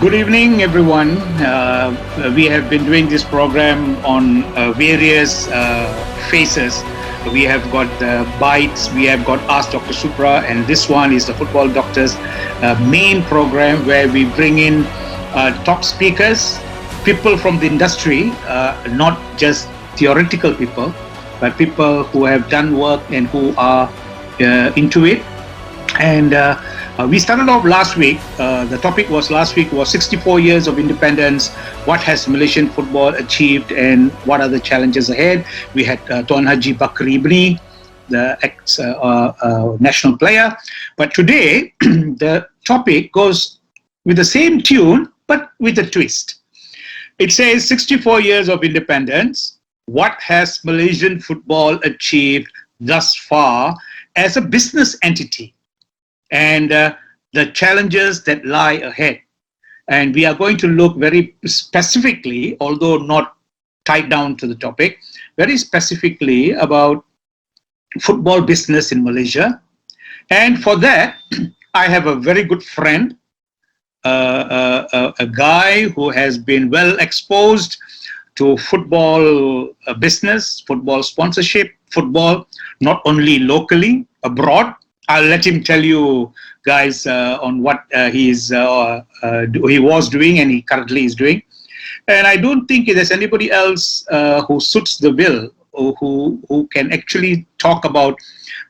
Good evening, everyone. We have been doing this program on various phases. We have got Bites, we have got Ask Dr. Subra, and this one is the Football Doctor's main program where we bring in top speakers, people from the industry, not just theoretical people, but people who have done work and who are into it. And we started off last week. The topic was last week was 64 years of independence. What has Malaysian football achieved and what are the challenges ahead? We had Tuan Haji Bakri Ibni, the ex-national player. But today, the topic goes with the same tune, but with a twist. It says 64 years of independence. What has Malaysian football achieved thus far as a business entity? And the challenges that lie ahead. And we are going to look very specifically, although not tied down to the topic, very specifically about football business in Malaysia. And for that, I have a very good friend, a guy who has been well exposed to football business, football sponsorship, football, not only locally, abroad. I'll let him tell you guys on what he was doing and he currently is doing. And I don't think there's anybody else who suits the bill or who can actually talk about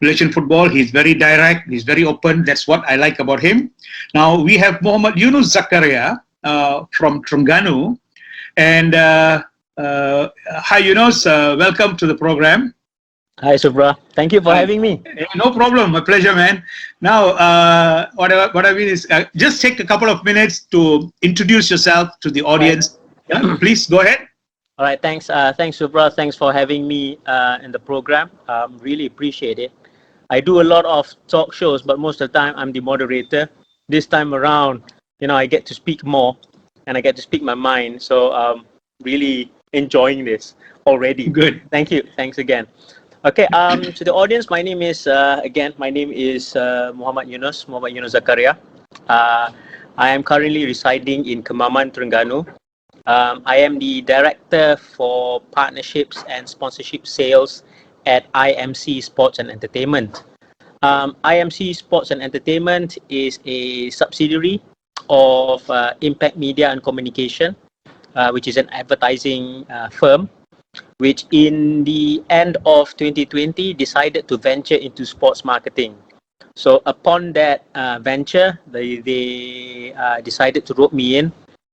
Malaysian football. He's very direct, he's very open. That's what I like about him. Now we have Yunus Zakariah from Terengganu. And hi Yunus, welcome to the program. Hi Subra, thank you for having me. No problem, my pleasure, man. Now, what I mean is, just take a couple of minutes to introduce yourself to the audience. Right. Yeah, please go ahead. All right, thanks. Thanks Subra, thanks for having me in the program. Really appreciate it. I do a lot of talk shows, but most of the time I'm the moderator. This time around, I get to speak more and I get to speak my mind. So really enjoying this already. Good. Thank you. Thanks again. Okay, to the audience, my name is Muhammad Yunus Zakariah. I am currently residing in Kemaman, Terengganu. I am the Director for Partnerships and Sponsorship Sales at IMC Sports and Entertainment. IMC Sports and Entertainment is a subsidiary of Impact Media and Communication, which is an advertising firm, which in the end of 2020 decided to venture into sports marketing. So upon that venture, they decided to rope me in,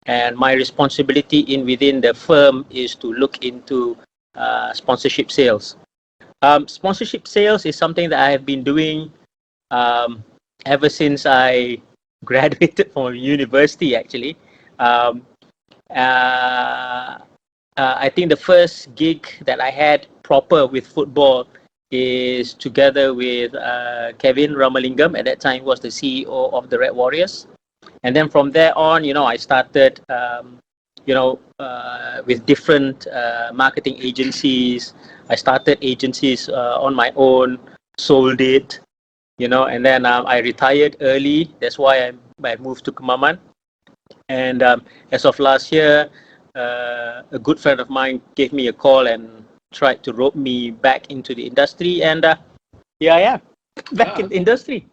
and my responsibility within the firm is to look into sponsorship sales. Sponsorship sales is something that I have been doing ever since I graduated from university, actually. I think the first gig that I had proper with football is together with Kevin Ramalingam. At that time, he was the CEO of the Red Warriors. And then from there on, I started, with different marketing agencies. I started agencies on my own, sold it, and then I retired early. That's why I moved to Kemaman. And as of last year, a good friend of mine gave me a call and tried to rope me back into the industry, and here I am, back in the industry,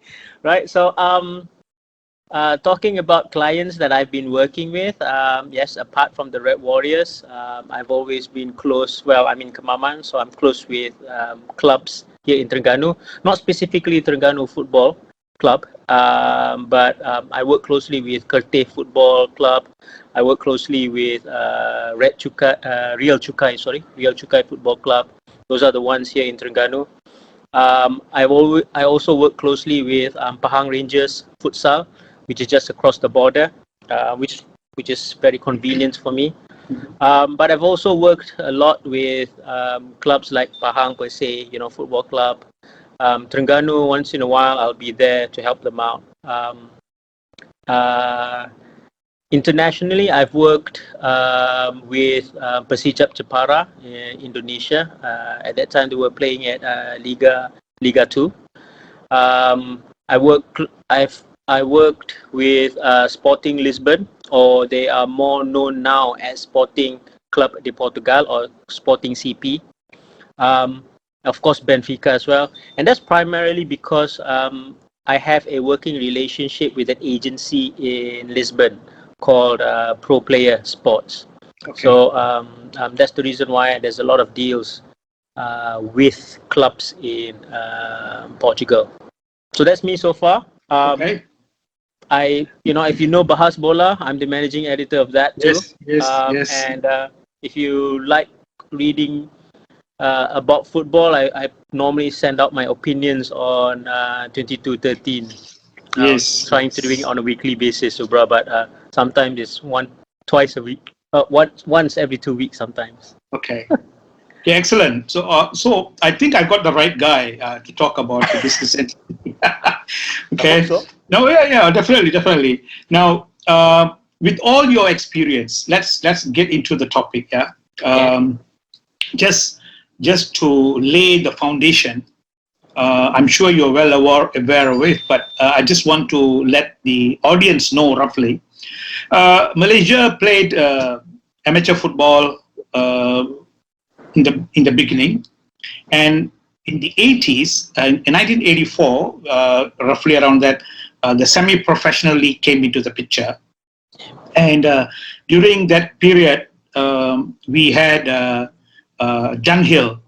right? So, talking about clients that I've been working with, yes, apart from the Red Warriors, I've always been close. Well, I'm in Kemaman, so I'm close with clubs here in Terengganu, not specifically Terengganu Football Club, but I work closely with Kerteh Football Club. I work closely with Real Chukai Football Club. Those are the ones here in Terengganu. I also work closely with Pahang Rangers Futsal, which is just across the border, which is very convenient for me. But I've also worked a lot with clubs like Pahang per se, football club. Terengganu, once in a while, I'll be there to help them out. Internationally, I've worked with Persijap Jepara in Indonesia. At that time, they were playing at Liga 2. I worked with Sporting Lisbon or they are more known now as Sporting Club de Portugal or Sporting CP. Of course, Benfica as well. And that's primarily because I have a working relationship with an agency in Lisbon called Pro Player Sports. Okay. So that's the reason why there's a lot of deals with clubs in Portugal. So that's me so far. Okay. If you know Bahas Bola, I'm the managing editor of that too. Yes. And if you like reading about football, I normally send out my opinions on 2213. Yes. Trying to do it on a weekly basis, Subra, but sometimes it's twice a week. Once every 2 weeks sometimes. Okay. Yeah, excellent. So I think I got the right guy to talk about the business entity. Okay. I hope so. No, yeah, definitely. Now, with all your experience, let's get into the topic. Yeah. Just to lay the foundation. I'm sure you're well aware of it, but I just want to let the audience know roughly. Malaysia played amateur football in the beginning, and in the 80s, in 1984, roughly around that, the semi-professional league came into the picture, and during that period, we had Dunhill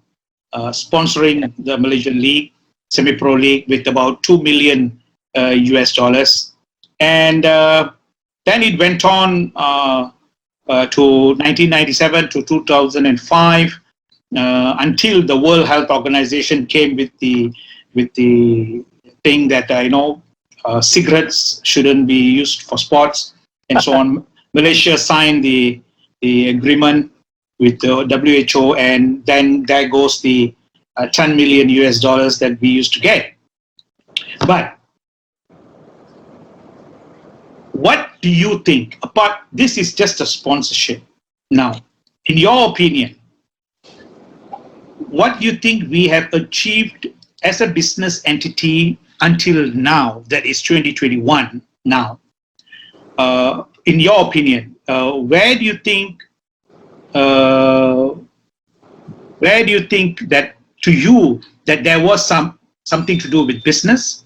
sponsoring the Malaysian league, semi-pro league, with about $2 million US, and then it went on to 1997 to 2005. Until the World Health Organization came with the thing that cigarettes shouldn't be used for sports and so on. Malaysia signed the agreement with the WHO, and then there goes the $10 million US that we used to get. But what do you think? This is just a sponsorship. Now, in your opinion, what do you think we have achieved as a business entity until now, that is 2021 now? In your opinion, where do you think that, to you, that there was something to do with business?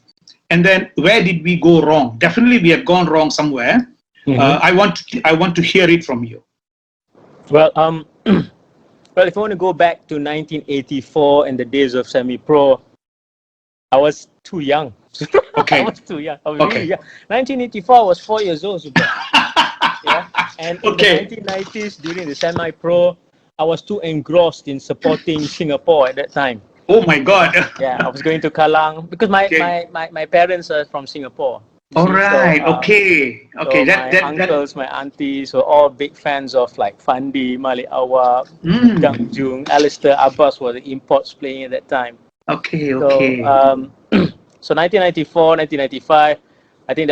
And then where did we go wrong? Definitely we have gone wrong somewhere. I want to hear it from you. Well, well, if I want to go back to 1984 and the days of semi-pro, I was too young. Okay. I was too young. I was really young. 1984, I was 4 years old. Yeah. And in the 1990s, during the semi-pro, I was too engrossed in supporting Singapore at that time. Oh my God. Yeah, I was going to Kallang because my parents are from Singapore. All right. So, okay. So my uncles, my aunties were all big fans of like Fandi, Malik Awab, Gang Jung, Alistair Abbas were the imports playing at that time. Okay. So 1994, 1995, I think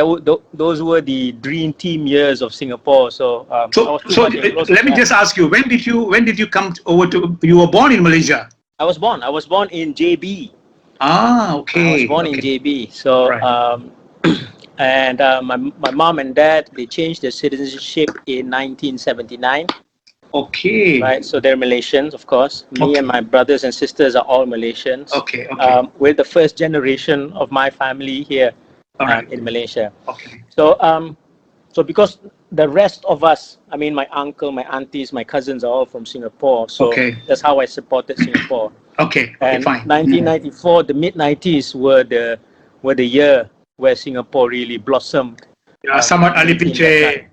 those were the dream team years of Singapore. So let me just ask you, when did you come over to? You were born in Malaysia. I was born in JB. Ah, okay. I was born in JB. So. Right. And my mom and dad, they changed their citizenship in 1979. Okay. Right, so they're Malaysians, of course. Me and my brothers and sisters are all Malaysians. Okay. We're the first generation of my family here in Malaysia. Okay. So because the rest of us, I mean, my uncle, my aunties, my cousins are all from Singapore. So that's how I supported Singapore. Okay, and fine. 1994, the mid-90s were the year where Singapore really blossomed. Samad Ali Piche,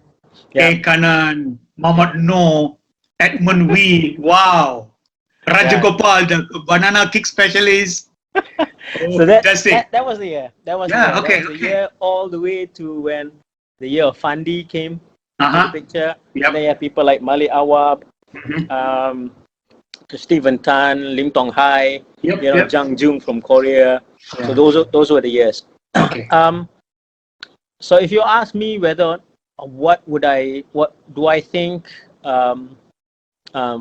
A. Kanan, Muhammad Noor, Edmund Wee, wow. Raja Gopal, the banana kick specialist. So that was the year. That was the year all the way to when the year of Fandi came to the picture. Yep. And then you have people like Malik Awab, Stephen Tan, Lim Tong Hai, Jang Jung from Korea. So those were the years. Okay. So if you ask me what do I think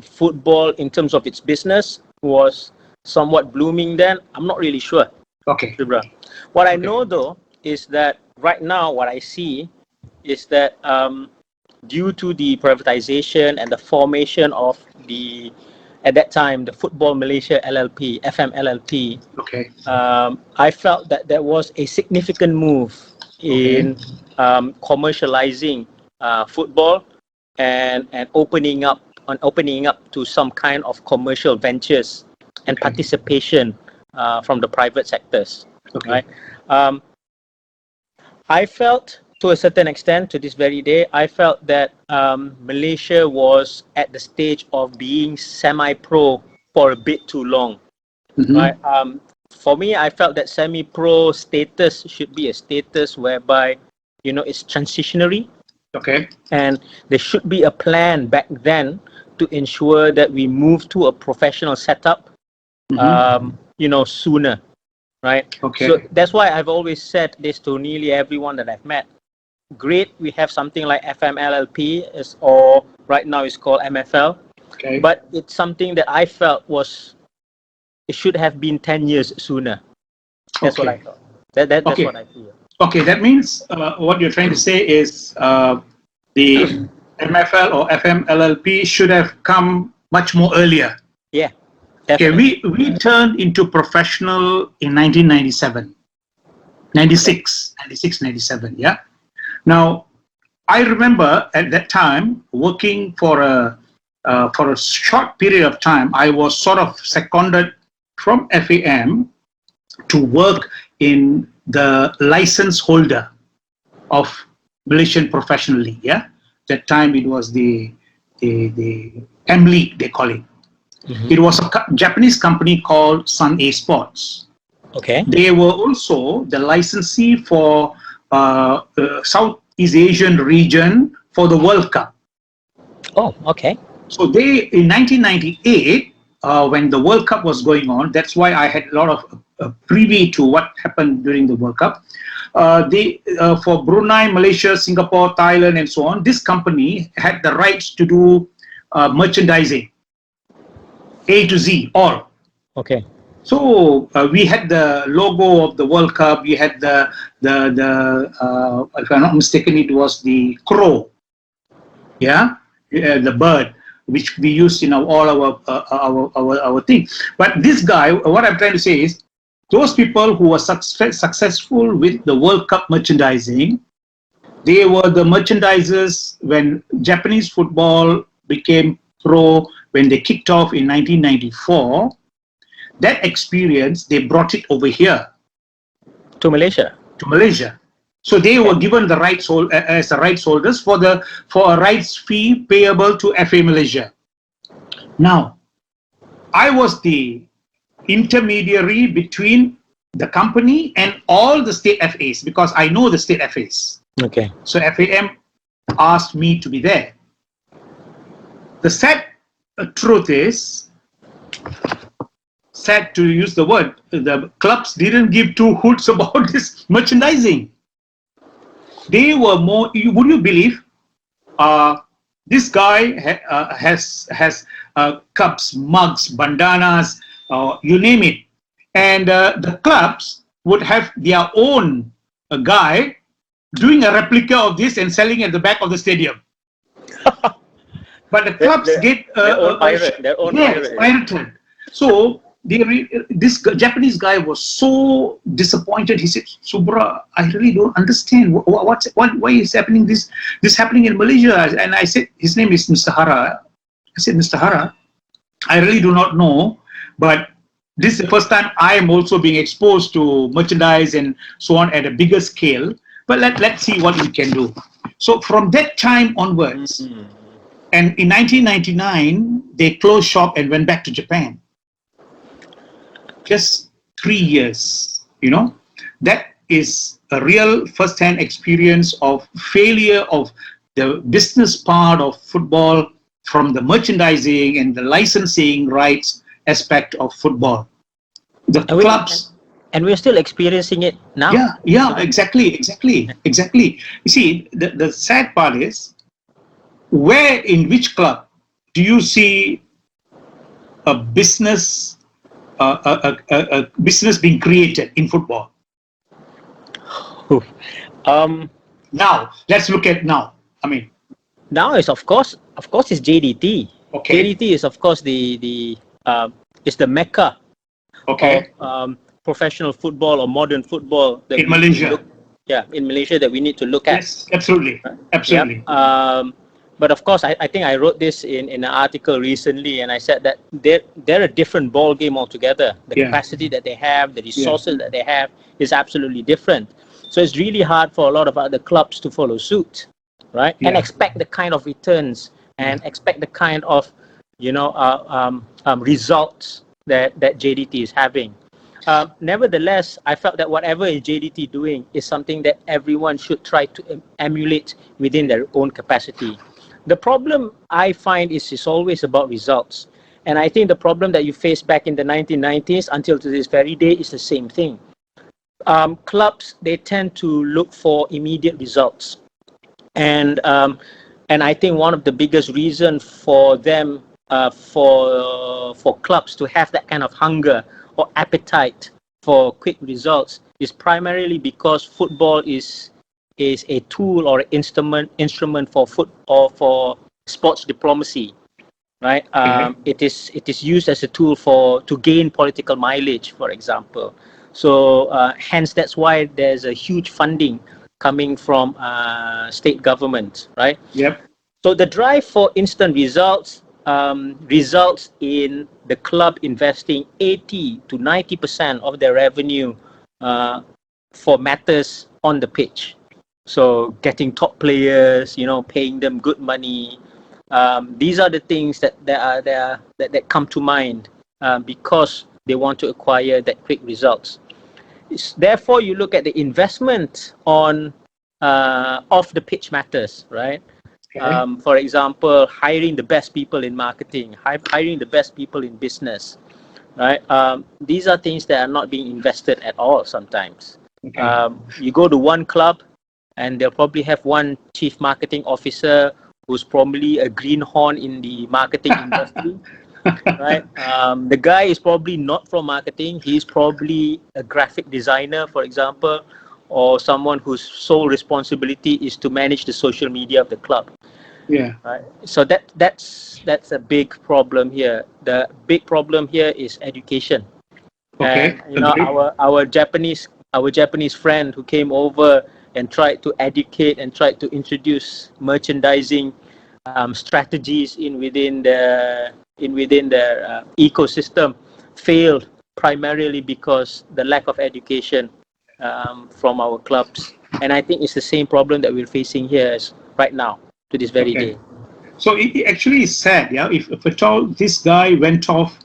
football in terms of its business was somewhat blooming then, I'm not really sure. Okay. What I know though is that right now what I see is that due to the privatization and the formation of at that time, the Football Malaysia LLP, FMLLP, Okay. I felt that there was a significant move in commercializing football and opening up to some kind of commercial ventures and participation from the private sectors. Okay. Right? I felt, to a certain extent, to this very day, I felt that Malaysia was at the stage of being semi-pro for a bit too long. Right? For me, I felt that semi-pro status should be a status whereby, it's transitionary. Okay. And there should be a plan back then to ensure that we move to a professional setup, sooner. Right? Okay. So that's why I've always said this to nearly everyone that I've met. Great, we have something like FMLLP, or right now it's called MFL. Okay. But it's something that I felt it should have been 10 years sooner. That's what I thought. That's what I feel. Okay, that means what you're trying to say is the MFL or FMLLP should have come much more earlier. Yeah. Definitely. Okay, we turned into professional in 1997, 96, 97, yeah? Now, I remember at that time working for a short period of time. I was sort of seconded from FAM to work in the license holder of Malaysian Professional League, yeah? That time it was the M League, they call it. It was a Japanese company called Sun A Sports. Okay. They were also the licensee for Southeast Asian region for the World Cup. Oh, okay. So they, in 1998, when the World Cup was going on, that's why I had a lot of privy to what happened during the World Cup. For Brunei, Malaysia, Singapore, Thailand, and so on, this company had the rights to do merchandising. A to Z, all. Okay. So we had the logo of the World Cup. We had the if I'm not mistaken, it was the crow, yeah, the bird, which we used in all our thing. But this guy, what I'm trying to say is, those people who were successful with the World Cup merchandising, they were the merchandisers when Japanese football became pro. When they kicked off in 1994, that experience, they brought it over here. To Malaysia? To Malaysia. So they were given the rights as the rights holders for a rights fee payable to FA Malaysia. Now, I was the intermediary between the company and all the state FAs, because I know the state FAs. Okay. So FAM asked me to be there. The sad truth is, sad to use the word, the clubs didn't give two hoots about this merchandising. They were more, would you believe, this guy has cups, mugs, bandanas, you name it. And the clubs would have their own guy doing a replica of this and selling at the back of the stadium. But the clubs get their own pirated. So this Japanese guy was so disappointed. He said, "Subra, I really don't understand why is happening this happening in Malaysia." And I said, his name is Mr. Hara. I said, "Mr. Hara, I really do not know, but this is the first time I am also being exposed to merchandise and so on at a bigger scale. But let's see what we can do." So from that time onwards. And in 1999, they closed shop and went back to Japan. Just 3 years, That is a real first-hand experience of failure of the business part of football from the merchandising and the licensing rights aspect of football. The clubs... And we're still experiencing it now. Yeah, exactly. You see, the sad part is, in which club do you see a business being created in football? Now, let's look at now. I mean, Now is of course it's JDT. Okay. JDT is of course is the mecca Okay. of professional football or modern football that In we need to Malaysia. look, in Malaysia, that we need to look at. Yes, absolutely. Right? Absolutely. Yep. But of course, I think I wrote this in an article recently, and I said that they're a different ball game altogether. The Yeah. capacity that they have, the resources that they have is absolutely different. So it's really hard for a lot of other clubs to follow suit, right? And Yeah. expect the kind of returns and expect the kind of, results that JDT is having. Nevertheless, I felt that whatever is JDT doing is something that everyone should try to emulate within their own capacity. The problem I find is it's always about results. And I think the problem that you faced back in the 1990s until to this very day is the same thing. Clubs, they tend to look for immediate results. And I think one of the biggest reasons for them, for clubs to have that kind of hunger or appetite for quick results is primarily because football is a tool or instrument for for sports diplomacy, right? It is used as a tool to gain political mileage, for example. So hence that's why there's a huge funding coming from state government, right? Yep. So the drive for instant results results in the club investing 80 to 90% of their revenue for matters on the pitch. So getting top players, paying them good money. These are the things that come to mind because they want to acquire that quick results. Therefore, you look at the investment on off the pitch matters, right? Okay. For example, hiring the best people in marketing, hiring the best people in business, right? These are things that are not being invested at all sometimes. Okay. You go to one club and they'll probably have one chief marketing officer who's probably a greenhorn in the marketing industry, right? The guy is probably not from marketing. He's probably a graphic designer, for example, or someone whose sole responsibility is to manage the social media of the club. Yeah. Right. So that's a big problem here. The big problem here is education. Okay. And our Japanese friend who came over and tried to educate and tried to introduce merchandising strategies within the ecosystem failed primarily because the lack of education from our clubs. And I think it's the same problem that we're facing here right now to this very day. So it actually is sad, yeah. If at all this guy went off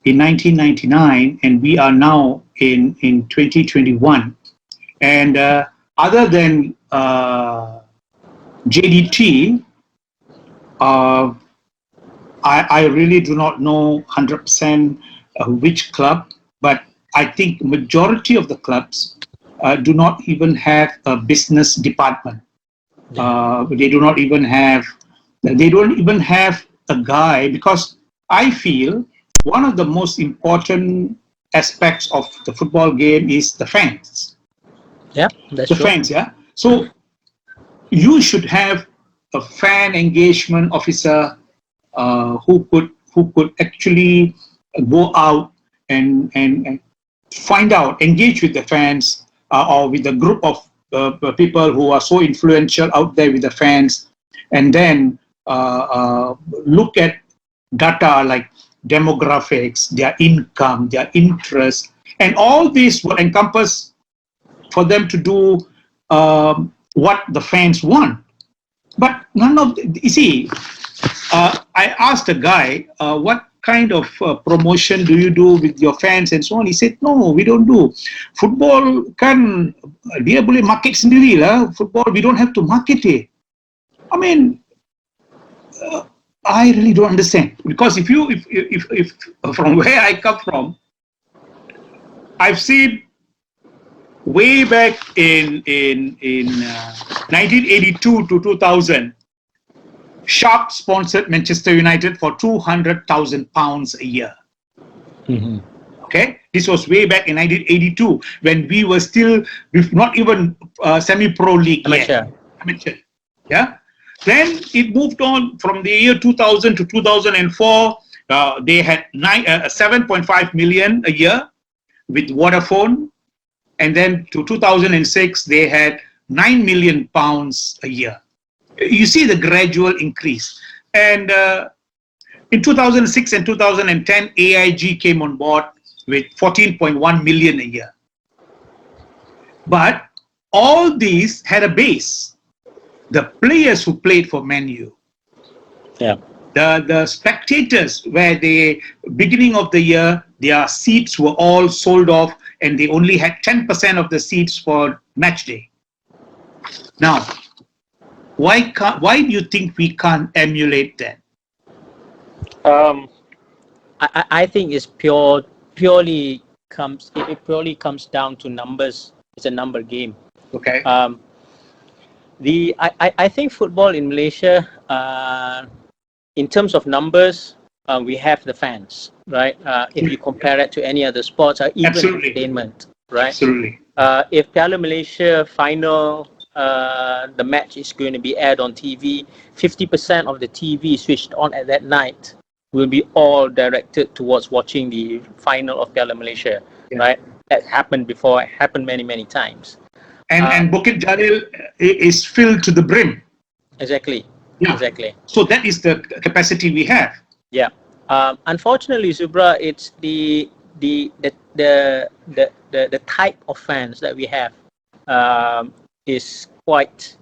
in 1999 and we are now in 2021, and other than JDT, I really do not know 100% which club, but I think majority of the clubs do not even have a business department. They don't even have a guy, because I feel one of the most important aspects of the football game is the fans. Yeah, that's the true. fans, yeah. So you should have a fan engagement officer who could actually go out and find out, engage with the fans or with a group of people who are so influential out there with the fans, and then look at data like demographics, their income, their interest, and all this will encompass for them to do what the fans want. But none of you see, I asked a guy, what kind of promotion do you do with your fans and so on? He said, no, we don't do. Football kan dia boleh market sendiri lah. Football, we don't have to market it. I mean, I really don't understand, because if from where I come from, I've seen way back in 1982 to 2000, Sharp sponsored Manchester United for £200,000 a year. Mm-hmm. Okay, this was way back in 1982 when we were still not even semi-pro league yet. Amateur. Yeah. Then it moved on from the year 2000 to 2004. They had 7.5 million a year with Vodafone. And then to 2006, they had £9 million a year. You see the gradual increase. And in 2006 and 2010, AIG came on board with 14.1 million a year. But all these had a base. The players who played for Man U. Yeah. The spectators, where the beginning of the year, their seats were all sold off and they only had 10% of the seats for match day. Now, why do you think we can't emulate that? I think it's purely comes down to numbers. It's a number game. Okay. I think football in Malaysia, in terms of numbers, we have the fans, right? If you compare it to any other sports or even entertainment, right? Absolutely. If Piala Malaysia final, the match is going to be aired on TV, 50% of the TV switched on at that night will be all directed towards watching the final of Piala Malaysia, right? That happened before, it happened many, many times. And Bukit Jalil is filled to the brim. Exactly. Yeah. Exactly. So that is the capacity we have. Yeah. Unfortunately, Subra, it's the type of fans that we have is quite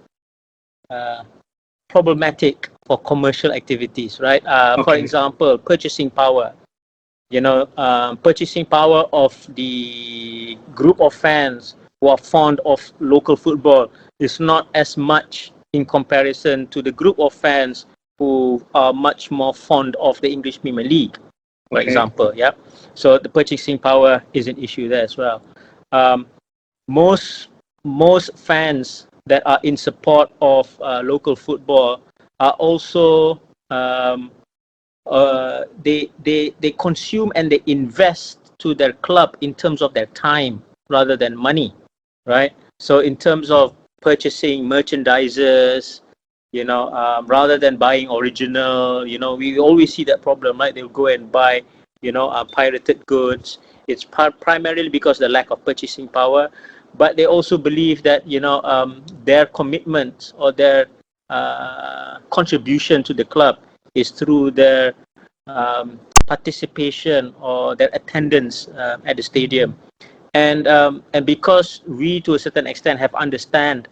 problematic for commercial activities, right? For example, purchasing power. Purchasing power of the group of fans who are fond of local football is not as much in comparison to the group of fans who are much more fond of the English Premier League, for example. Yeah. So the purchasing power is an issue there as well. Most fans that are in support of local football are also they consume and they invest to their club in terms of their time rather than money, right? So in terms of purchasing merchandises, rather than buying original, we always see that problem, right? They'll go and buy, pirated goods. It's primarily because of the lack of purchasing power, but they also believe that, their commitment or their contribution to the club is through their participation or their attendance at the stadium. And because we, to a certain extent, have understood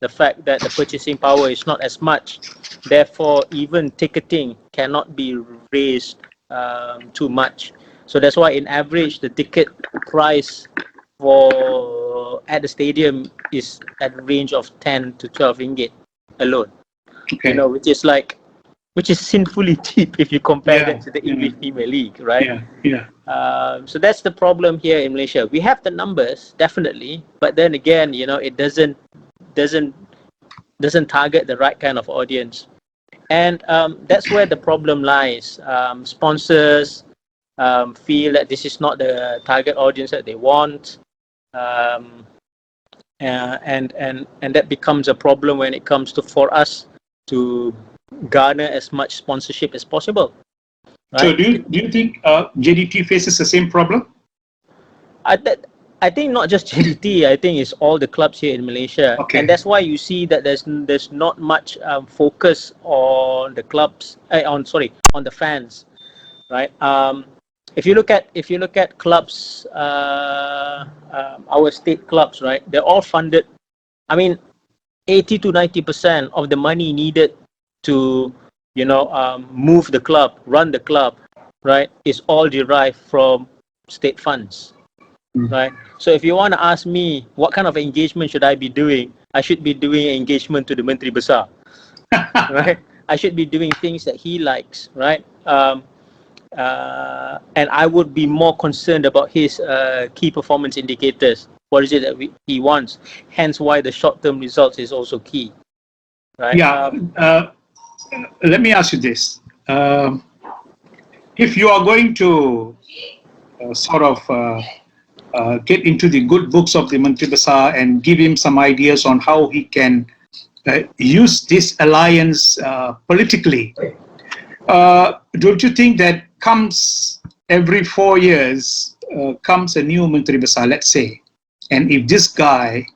the fact that the purchasing power is not as much, therefore even ticketing cannot be raised too much. So that's why, in average, the ticket price at the stadium is at the range of 10 to 12 ringgit alone. Which is sinfully cheap if you compare that to the English Premier League, right? So that's the problem here in Malaysia. We have the numbers, definitely, but then again, it doesn't target the right kind of audience, and that's where the problem lies. Sponsors feel that this is not the target audience that they want, and that becomes a problem when it comes for us to garner as much sponsorship as possible. Right? So do you think JDT faces the same problem? I think not just JDT. I think it's all the clubs here in Malaysia, and that's why you see that there's not much focus on the clubs. On the fans, right? If you look at clubs, our state clubs, right? They're all funded. 80 to 90% of the money needed to move the club, run the club, right, is all derived from state funds, right? So if you want to ask me what kind of engagement should I be doing, I should be doing engagement to the Menteri Besar, right? I should be doing things that he likes, right? And I would be more concerned about his key performance indicators. What is it that he wants? Hence why the short-term results is also key, right? Yeah. Let me ask you this. If you are going to get into the good books of the Menteri Besar and give him some ideas on how he can use this alliance politically. Don't you think that comes every 4 years, comes a new Menteri Besar, let's say, and if this guy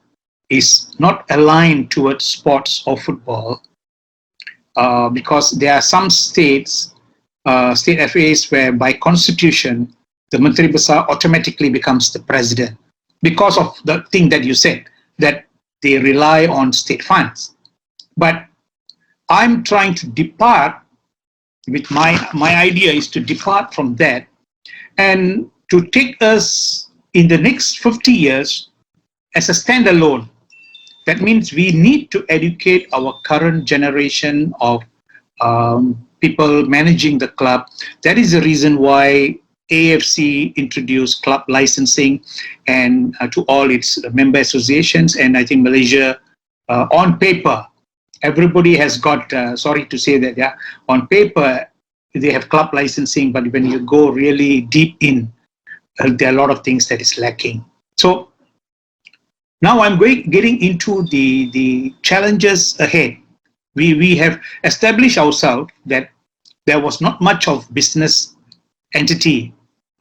is not aligned towards sports or football, because there are some states, state FAs, where by constitution, the Menteri Besar automatically becomes the president because of the thing that you said, that they rely on state funds. But I'm trying to depart with my idea is to depart from that and to take us in the next 50 years as a standalone. That means we need to educate our current generation of people managing the club. That is the reason why AFC introduced club licensing and to all its member associations. And I think Malaysia, on paper, everybody has got, sorry to say that, yeah, on paper, they have club licensing, but when you go really deep in, there are a lot of things that is lacking. So now I'm getting into the challenges ahead. We have established ourselves that there was not much of business entity.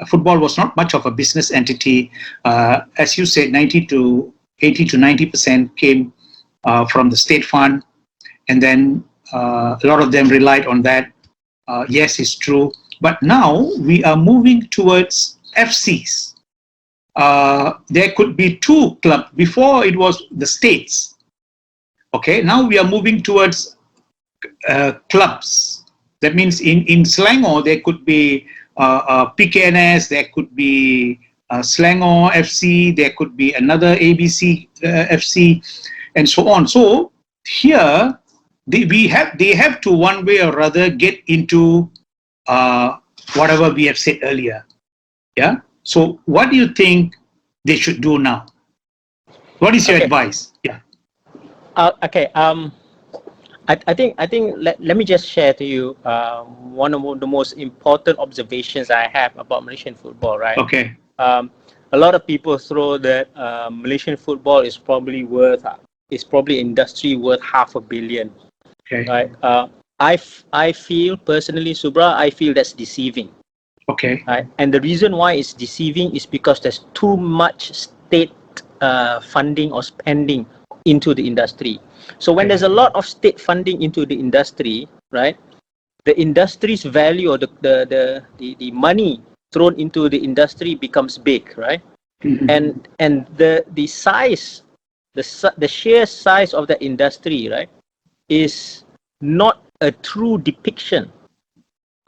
Football was not much of a business entity. As you said, 80 to 90% came from the state fund, and then a lot of them relied on that. Yes, it's true. But now we are moving towards FCs. There could be two clubs. Before it was the states. Okay, now we are moving towards clubs. That means in Selangor, there could be PKNS, there could be Selangor FC, there could be another ABC FC, and so on. So here, they have to one way or other get into whatever we have said earlier. Yeah. So what do you think they should do now? What is your advice? Yeah. Okay. I think let me just share to you one of the most important observations I have about Malaysian football. Right. Okay. A lot of people throw that Malaysian football is probably industry worth $500 million. Okay. Right. I feel personally, Subra, I feel that's deceiving. Okay. Right. And the reason why it's deceiving is because there's too much state funding or spending into the industry. So when there's a lot of state funding into the industry, right, the industry's value or the money thrown into the industry becomes big, right? Mm-hmm. And the size, the sheer size of the industry, right, is not a true depiction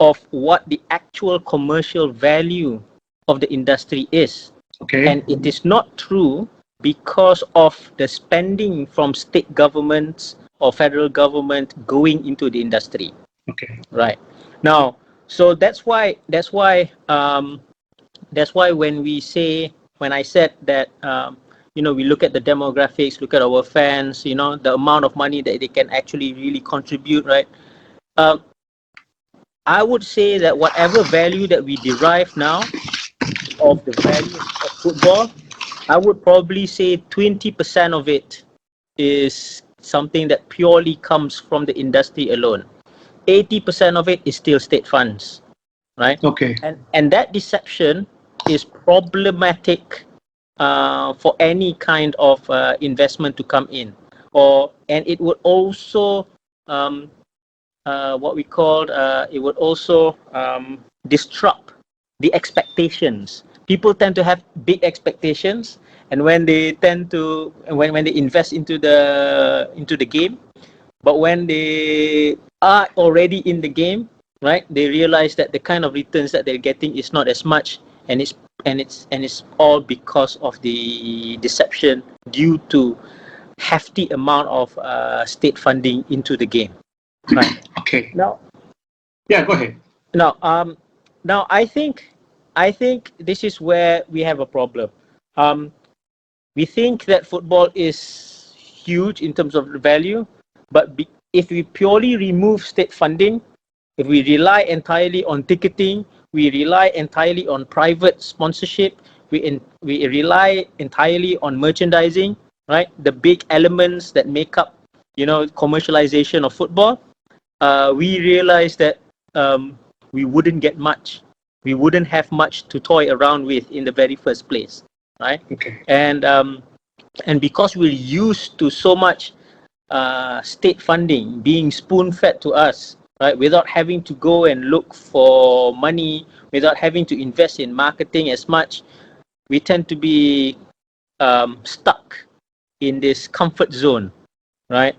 of what the actual commercial value of the industry is. Okay. And it is not true because of the spending from state governments or federal government going into the industry. Okay. Right. Now, so that's why when I said that we look at the demographics, look at our fans, the amount of money that they can actually really contribute, right? I would say that whatever value that we derive now of the value of football, I would probably say 20% of it is something that purely comes from the industry alone. 80% of it is still state funds, right? Okay. And that deception is problematic for any kind of investment to come in, and it would also it would also disrupt the expectations. People tend to have big expectations, and when they invest into the game, but when they are already in the game, right, they realize that the kind of returns that they're getting is not as much, and it's all because of the deception due to hefty amount of state funding into the game. Right. Okay. Now, yeah, go ahead. Now, I think this is where we have a problem. We think that football is huge in terms of value, but if we purely remove state funding, if we rely entirely on ticketing, we rely entirely on private sponsorship, we rely entirely on merchandising, right? The big elements that make up commercialization of football, we realized that we wouldn't get much. We wouldn't have much to toy around with in the very first place, right? Okay. And because we're used to so much state funding being spoon-fed to us, right, without having to go and look for money, without having to invest in marketing as much, we tend to be stuck in this comfort zone, right?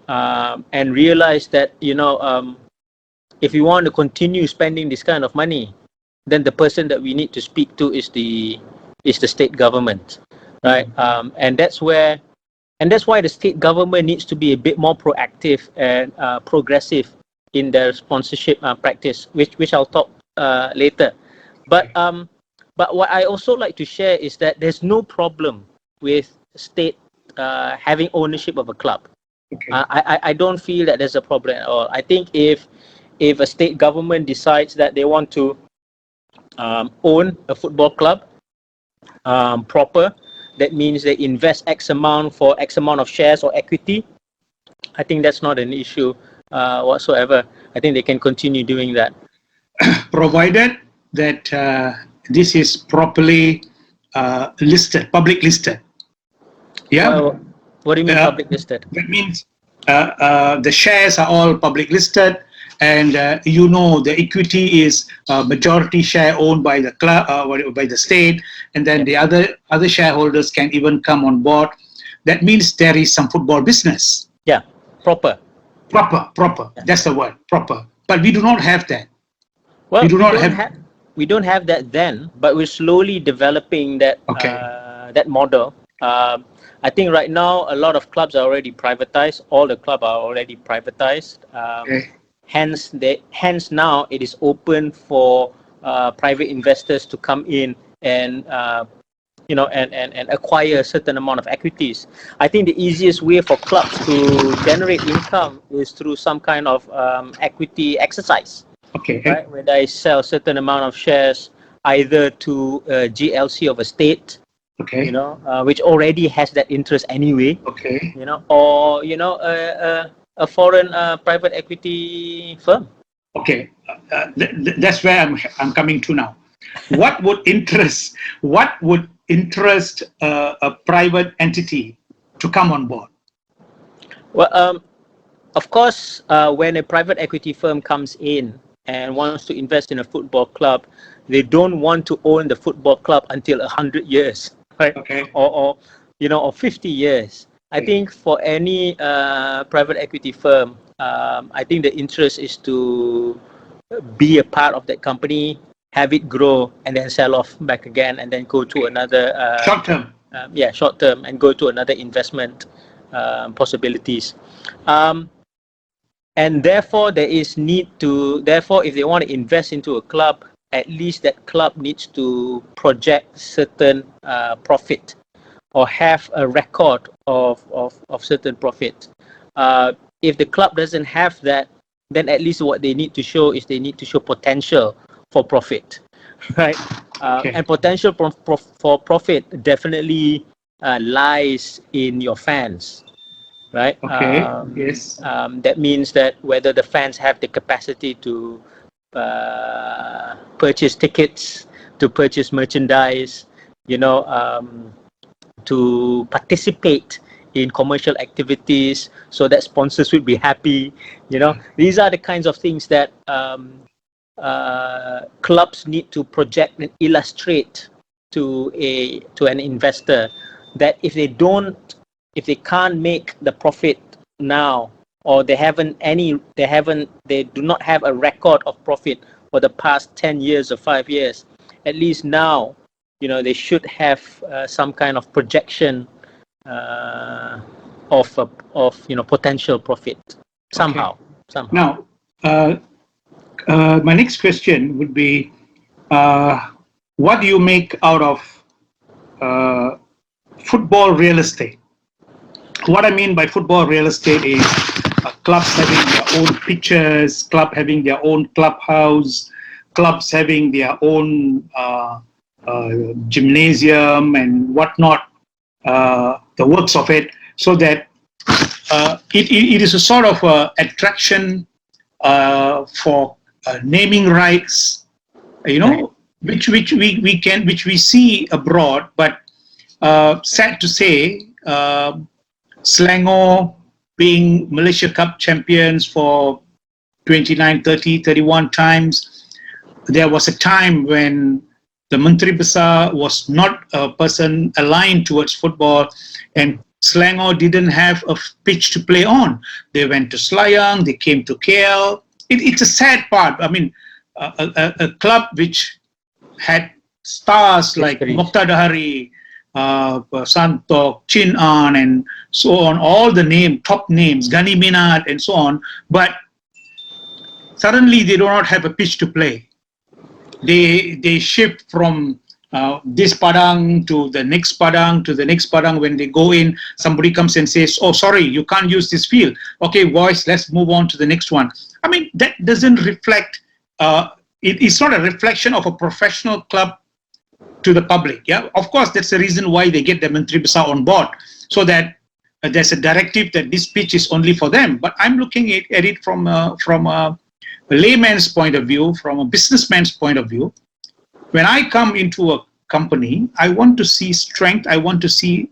And realize that if we want to continue spending this kind of money, then the person that we need to speak to is the state government, right? And that's why the state government needs to be a bit more proactive and progressive in their sponsorship practice, which I'll talk later. But what I also like to share is that there's no problem with state having ownership of a club. Okay. I don't feel that there's a problem at all. I think if a state government decides that they want to own a football club proper, that means they invest X amount for X amount of shares or equity, I think that's not an issue whatsoever. I think they can continue doing that. Provided that this is properly listed, public listed. Yeah. Well, what do you mean public listed? That means the shares are all public listed, and the equity is majority share owned by the club, by the state, and then the other shareholders can even come on board. That means there is some football business. Yeah, proper. Proper. Yeah. That's the word, proper. But we do not have that. Well, we don't have that then, but we're slowly developing that that model. I think right now a lot of clubs are already privatized. All the clubs are already privatized. Hence now it is open for private investors to come in and and acquire a certain amount of equities. I think the easiest way for clubs to generate income is through some kind of equity exercise. Okay. Right, where they sell a certain amount of shares either to a GLC of a state, okay, which already has that interest anyway. Okay. Or a foreign private equity firm. Okay, that's where I'm coming to now. What would interest a private entity to come on board? Well, of course, when a private equity firm comes in and wants to invest in a football club, they don't want to own the football club until 100 years, right? Okay. Or 50 years. I think for any private equity firm, I think the interest is to be a part of that company, have it grow, and then sell off back again, and then go to another short term. Short term, and go to another investment possibilities. And therefore, there is need to. Therefore, if they want to invest into a club, at least that club needs to project certain profit, or have a record of certain profit. If the club doesn't have that, then at least what they need to show is they need to show potential for profit, right? And potential for profit definitely lies in your fans, right? Okay. Yes. That means that whether the fans have the capacity to purchase tickets, to purchase merchandise, to participate in commercial activities, so that sponsors would be happy. These are the kinds of things that clubs need to project and illustrate to an investor, that if they can't make the profit now, or they do not have a record of profit for the past 10 years or 5 years, at least now, they should have some kind of projection of potential profit somehow. Now, my next question would be, what do you make out of football real estate? What I mean by football real estate is clubs having their own pitches, club having their own clubhouse, clubs having their own gymnasium and whatnot, the works of it, so that it is a sort of attraction for naming rights, which we see abroad. But sad to say, Selangor being Malaysia Cup champions for 29, 30, 31 times, there was a time when the Menteri Besar was not a person aligned towards football, and Selangor didn't have a pitch to play on. They went to Selayang, they came to KL. It's a sad part. I mean, a club which had stars like Mokhtar Dahari, Santok, Chin An, and so on, all the top names, Gani Minat, and so on, but suddenly they do not have a pitch to play. They shift from this padang to the next padang to the next padang. When they go in, somebody comes and says, "Oh, sorry, you can't use this field." Okay, boys, let's move on to the next one. I mean, that doesn't reflect. It's not a reflection of a professional club to the public. Yeah, of course, that's the reason why they get the Menteri Besar on board, so that there's a directive that this pitch is only for them. But I'm looking at it from a layman's point of view, from a businessman's point of view. When I come into a company, I want to see strength. I want to see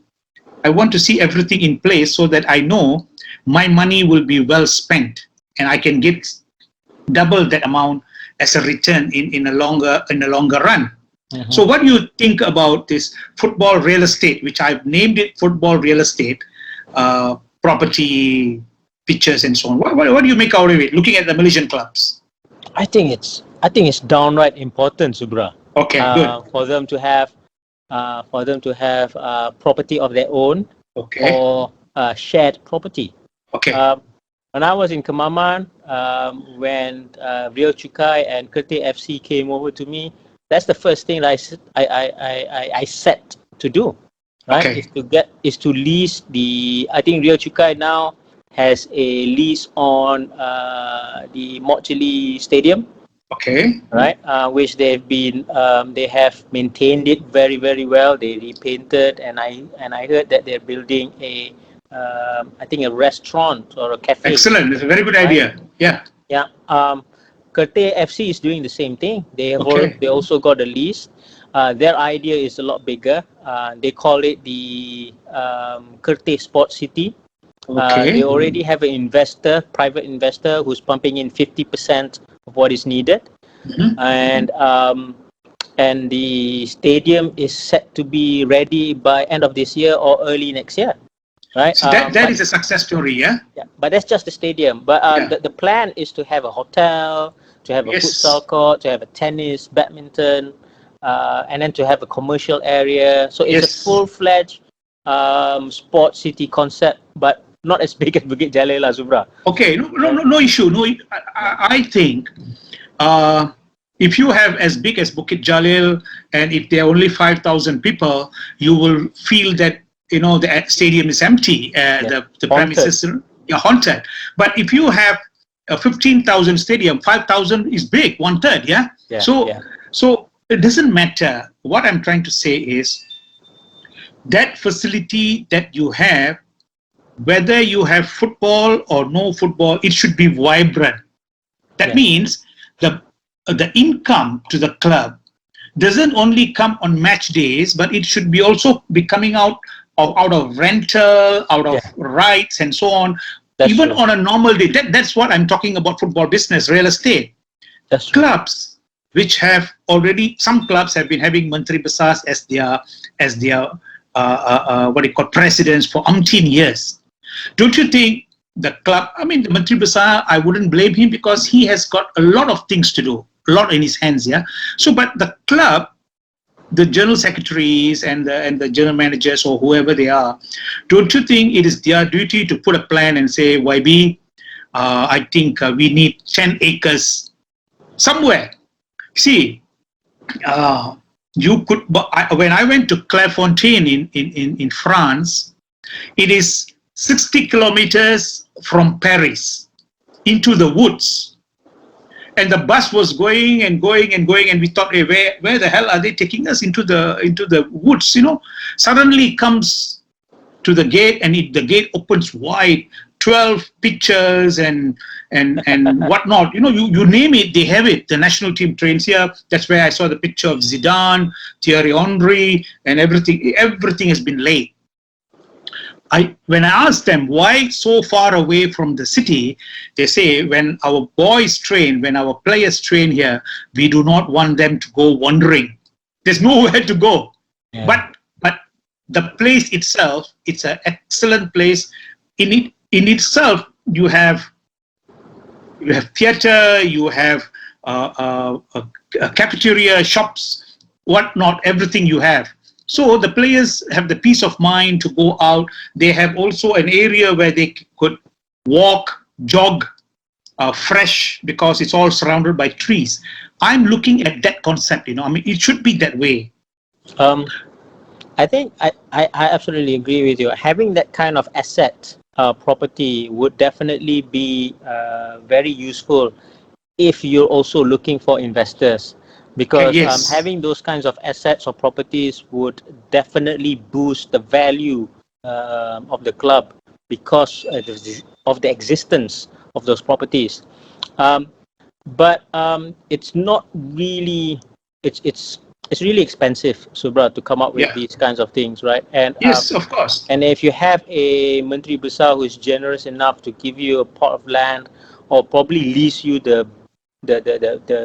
everything in place so that I know my money will be well spent and I can get double that amount as a return in a longer run. Mm-hmm. So what do you think about this football real estate, which I've named it football real estate, property, pitches, and so on? What do you make out of it, looking at the Malaysian clubs? I think it's downright important, Subra. Okay, good. For them to have property of their own, okay, or shared property. Okay. When I was in Kemaman, when Rio Chukai and Kerteh FC came over to me, that's the first thing that I set to do. Right, okay. is to lease the. I think Rio Chukai now has a lease on the Mochili Stadium. Okay. Right, which they have maintained it very, very well. They repainted, and I heard that they're building I think a restaurant or a cafe. Excellent, it's a very good idea. Yeah. Yeah. Kerteh FC is doing the same thing. They also got a lease. Their idea is a lot bigger. They call it the Kerteh Sports City. They already have an private investor, who's pumping in 50% of what is needed, and the stadium is set to be ready by end of this year or early next year. Right. So that is a success story, yeah. Yeah, but that's just the stadium. But the plan is to have a hotel, to have a futsal court, to have a tennis, badminton, and then to have a commercial area. So it's a full-fledged sports city concept, but not as big as Bukit Jalil, Subra. Okay, no issue. I think if you have as big as Bukit Jalil, and if there are only 5,000 people, you will feel that the stadium is empty. The premises are haunted. But if you have a 15,000 stadium, 5,000 is big, 1/3. Yeah. So it doesn't matter. What I'm trying to say is that facility that you have, whether you have football or no football, it should be vibrant. That means the income to the club doesn't only come on match days, but it should be also be coming out of rental, out of rights, and so on. That's even true. On a normal day. That's what I'm talking about. Football business, real estate. That's true. Clubs which have already, some clubs have been having Menteri Besars as their presidents for umpteen years. Don't you think the club, the Menteri Besar, I wouldn't blame him because he has got a lot of things to do, a lot in his hands, yeah? So, but the club, the general secretaries and the general managers or whoever they are, don't you think it is their duty to put a plan and say, YB, I think we need 10 acres somewhere. See, you could, when I went to Clairefontaine in France, it is 60 kilometers from Paris into the woods. And the bus was going and going and going, and we thought, hey, where the hell are they taking us into the woods? Suddenly comes to the gate, and the gate opens wide. 12 pictures and whatnot. You name it, they have it. The national team trains here. That's where I saw the picture of Zidane, Thierry Henry, and everything. Everything has been laid. When I asked them why so far away from the city, they say when our boys train, when our players train here, we do not want them to go wandering. There's nowhere to go. Yeah. But the place itself, it's an excellent place. In itself, you have theater, you have a cafeteria, shops, whatnot, everything you have. So the players have the peace of mind to go out. They have also an area where they could walk, jog, fresh, because it's all surrounded by trees. I'm looking at that concept, it should be that way. I think I absolutely agree with you. Having that kind of asset property would definitely be very useful if you're also looking for investors. Because yes. Having those kinds of assets or properties would definitely boost the value of the club because of the existence of those properties. But it's not really, it's really expensive, Subra, to come up with these kinds of things, right? And yes, of course. And if you have a Menteri Besar who is generous enough to give you a plot of land or probably lease you the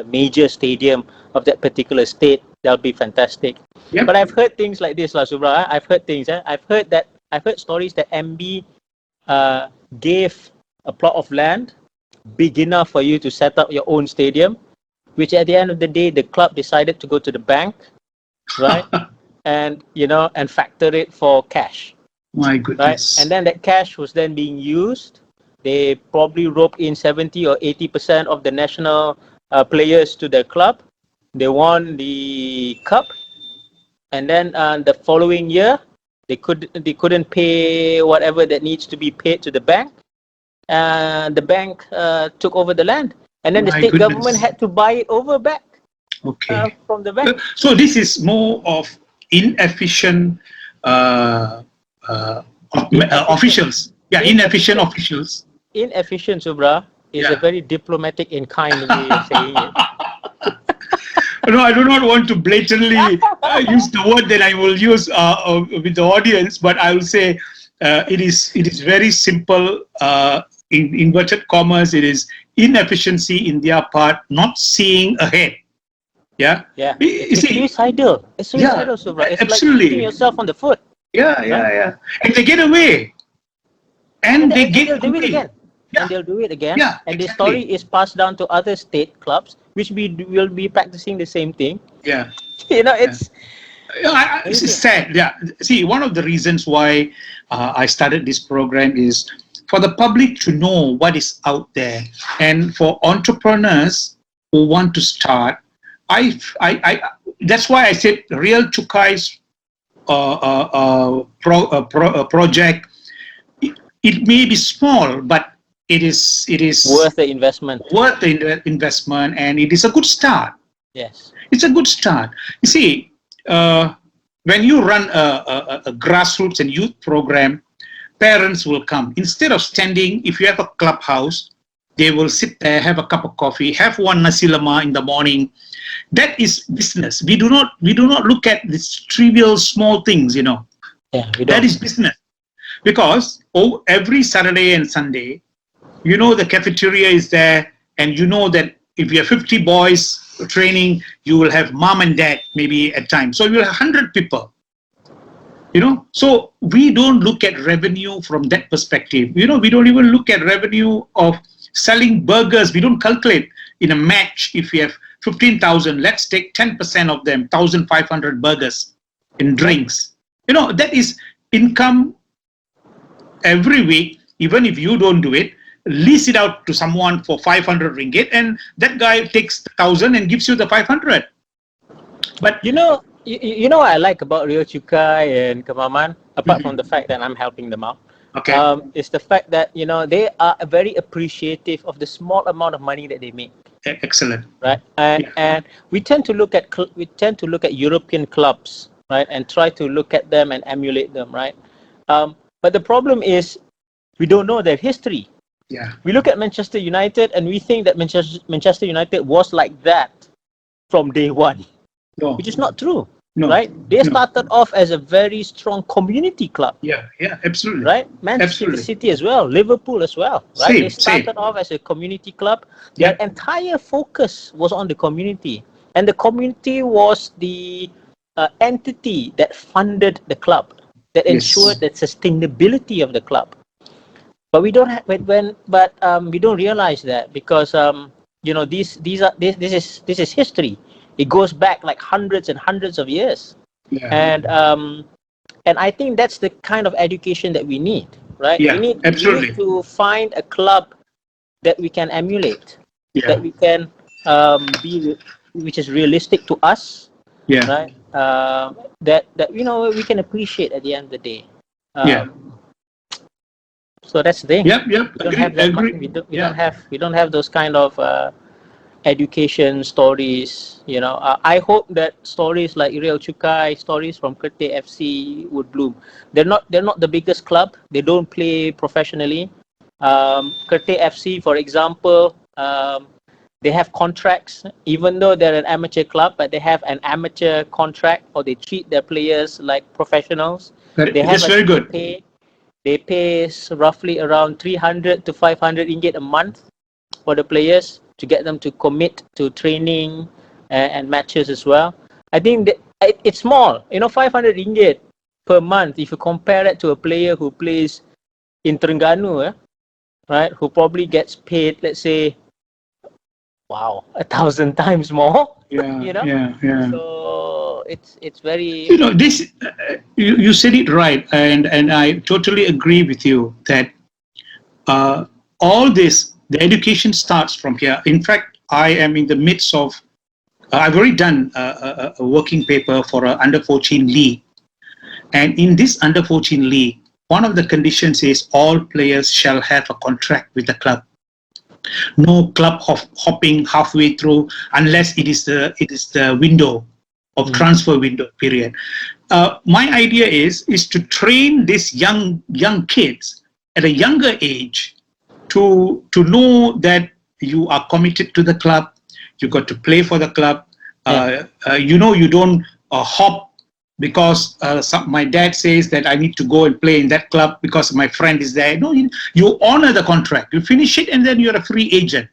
major stadium of that particular state, that'll be fantastic. Yep. But I've heard things like this, Subra. I've heard things. I've heard stories that MB gave a plot of land big enough for you to set up your own stadium, which at the end of the day, the club decided to go to the bank, right? and factor it for cash. My goodness. Right? And then that cash was then being used. They probably roped in 70 or 80% of the national players to the club. They won the cup, and then the following year they couldn't pay whatever that needs to be paid to the bank, and the bank took over the land, and then the state government had to buy it over back. Okay. From the bank. So this is more of inefficient officials. Yeah, inefficient officials. Inefficient, Subra, is a very diplomatic and kind way of saying it. No, I do not want to blatantly use the word that I will use with the audience, but I will say it is very simple. In inverted commas, it is inefficiency in their part, not seeing ahead. Yeah. Yeah. It's suicidal. It's suicidal, Subra. It's absolutely. like shooting yourself on the foot. Yeah. And they get away. And they'll do it again. Yeah. And they'll do it again. Yeah, and the story is passed down to other state clubs, which will be practicing the same thing. Yeah. It's sad. Yeah. See, one of the reasons why I started this program is for the public to know what is out there, and for entrepreneurs who want to start. That's why I said Real Chukai's project. It may be small, but it is worth the investment. Worth the investment, and it is a good start. Yes, it's a good start. You see, when you run a grassroots and youth program, parents will come. Instead of standing, if you have a clubhouse, they will sit there, have a cup of coffee, have one nasi lemak in the morning. That is business. We do not look at these trivial small things, Yeah, we don't. That is business. Because every Saturday and Sunday, the cafeteria is there, and that if you have 50 boys training, you will have mom and dad maybe at times. So you will have 100 people. So we don't look at revenue from that perspective. We don't even look at revenue of selling burgers. We don't calculate in a match. If you have 15,000, let's take 10% of them, 1,500 burgers in drinks. That is income every week. Even if you don't do it, lease it out to someone for 500 ringgit, and that guy takes 1,000 and gives you the 500. But you know what I like about Rio Chukai and Kemaman, apart from the fact that I'm helping them out. Okay. Is the fact that they are very appreciative of the small amount of money that they make. Excellent. Right, and we tend to look at European clubs, right, and try to look at them and emulate them, right. But the problem is, We don't know their history. Yeah. We look at Manchester United and we think that Manchester United was like that from day one, No. which is not true, No. right? They No. started off as a very strong community club. Yeah. Yeah. Absolutely. Right? Manchester Absolutely. City as well, Liverpool as well, right? They Same. started off as a community club. Their Yeah. entire focus was on the community, and the community was the entity that funded the club, that ensured the sustainability of the club. But we don't have we don't realize that because this is history. It goes back like hundreds and hundreds of years, Yeah. and I think that's the kind of education that we need, right? Yeah. We need Absolutely. to find a club that we can emulate, Yeah. that we can which is realistic to us, Yeah. right? That we can appreciate at the end of the day. Yeah. So that's the thing. Yep. We don't have that much, we don't have those kind of education stories. I hope that stories like Real Chukai, stories from Kerteh FC would bloom. They're not the biggest club. They don't play professionally. Kerteh FC, for example, they have contracts, even though they're an amateur club, but they have an amateur contract, or they treat their players like professionals. They have That's very good. They pay roughly around 300 to 500 ringgit a month for the players to get them to commit to training and matches as well. I think that it's small, 500 ringgit per month. If you compare it to a player who plays in Terengganu, right, who probably gets paid, let's say, 1,000 times more. Yeah. So it's very. This you said it right, and I totally agree with you that all this, the education starts from here. In fact, I am in the midst of. I've already done a working paper for an under-14 league, and in this under-14 league, one of the conditions is all players shall have a contract with the club. No club hopping halfway through unless it is the window of transfer window period. My idea is to train these young kids at a younger age to know that you are committed to the club. You got to play for the club. You don't hop because my dad says that I need to go and play in that club because my friend is there. No, you honor the contract. You finish it and then you're a free agent.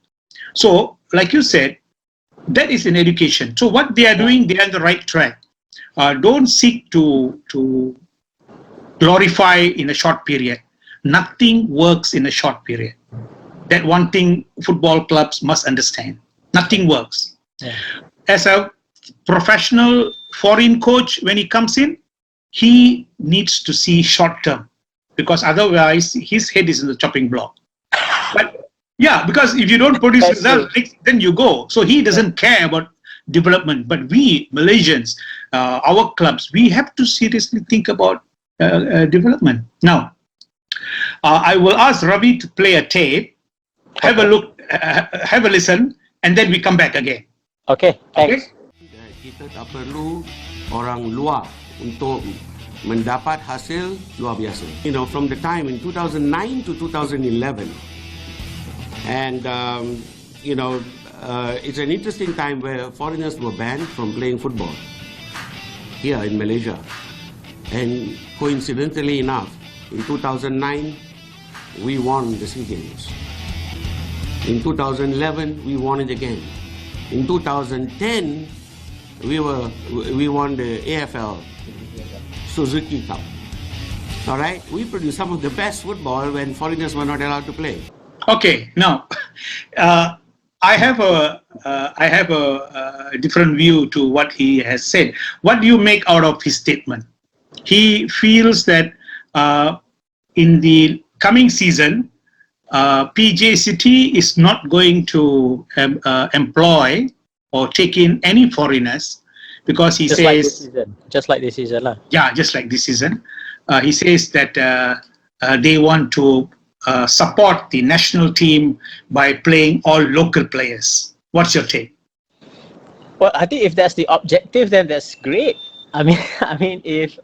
So, like you said, that is an education. So what they are doing, they are on the right track. Don't seek to glorify in a short period. Nothing works in a short period. That one thing football clubs must understand. Nothing works. Yeah. As a professional foreign coach, when he comes in, he needs to see short term, because otherwise his head is in the chopping block. But yeah, because if you don't produce results, then you go. So he doesn't care about development. But we Malaysians, our clubs, we have to seriously think about development. Now, I will ask Ravi to play a tape, have a look, have a listen, and then we come back again. Okay, thanks. Kita tak perlu orang luar untuk mendapat hasil luar biasa. From the time in 2009 to 2011, and it's an interesting time where foreigners were banned from playing football here in Malaysia. And coincidentally enough, in 2009, we won the SEA Games. In 2011, we won it again. In 2010, we won the AFL Suzuki Cup. All right, we produced some of the best football when foreigners were not allowed to play. Okay, now I have a different view to what he has said. What do you make out of his statement? He feels that in the coming season, PJ City is not going to employ or take in any foreigners, because he says just like this season, yeah, just like this season. He says that they want to support the national team by playing all local players. What's your take? Well, I think if that's the objective, then that's great. I mean, if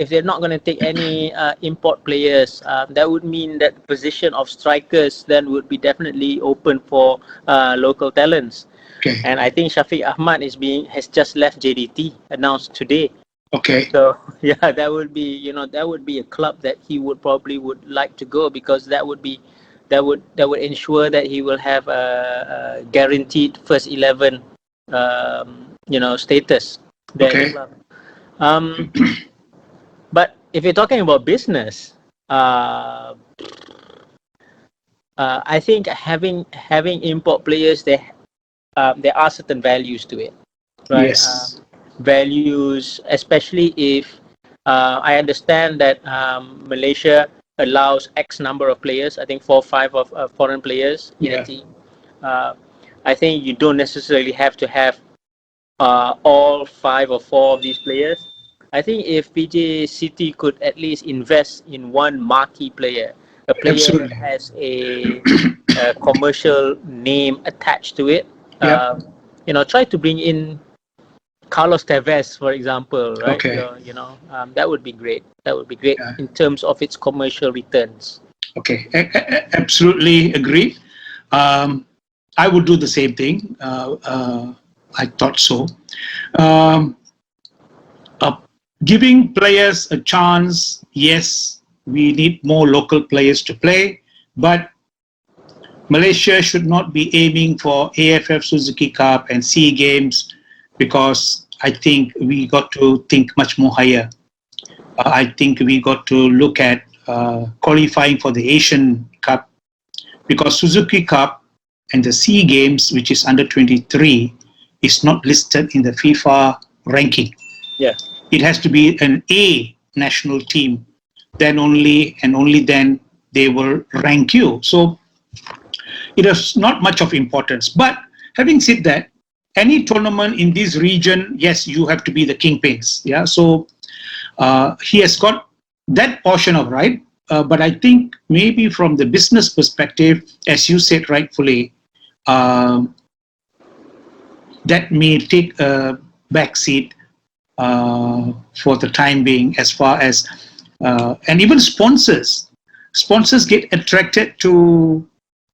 they're not going to take any import players, that would mean that the position of strikers then would be definitely open for local talents. Okay. And I think Shafiq Ahmad has just left JDT, announced today. Okay. So yeah, that would be a club that he would like to go, because that would ensure that he will have a guaranteed first 11 status there at the Okay. club. Um, but if you're talking about business, uh, I think having import players, there are certain values to it, right? Yes. Values, especially if I understand that Malaysia allows X number of players. I think 4 or 5 of foreign players in a Yeah. team. Uh, I think you don't necessarily have to have all 5 or 4 of these players. I think if PJ City could at least invest in one marquee player, a player that Absolutely. has a commercial name attached to it, Yep. try to bring in Carlos Tevez, for example, right? Okay. That would be great. That would be great Yeah. in terms of its commercial returns. Okay. Absolutely agree. I would do the same thing. I thought so. Um, uh, Giving players a chance, yes, we need more local players to play, but Malaysia should not be aiming for AFF Suzuki Cup and SEA Games, because I think we got to think much more higher. I think we got to look at qualifying for the Asian Cup, because Suzuki Cup and the SEA Games, which is under 23, is not listed in the FIFA ranking. Yeah. It has to be an A national team. Then only and only then they will rank you. So it is not much of importance. But having said that, any tournament in this region, yes, you have to be the kingpins. Yeah. So he has got that portion of right. But I think maybe from the business perspective, as you said rightfully, that may take a backseat for the time being, as far as and even sponsors get attracted to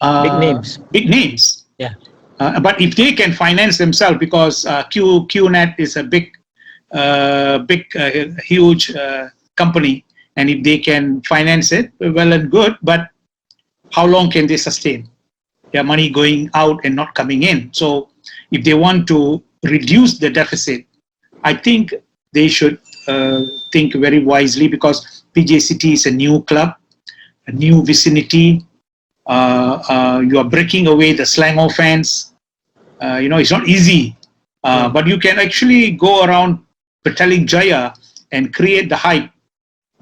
Big names. Big names. Yeah. But if they can finance themselves, because QNet is a huge company, and if they can finance it, well and good. But how long can they sustain? Their money going out and not coming in. So if they want to reduce the deficit, I think they should think very wisely, because PJ City is a new club, a new vicinity. You are breaking away the slang offense. It's not easy, but you can actually go around Petaling Jaya and create the hype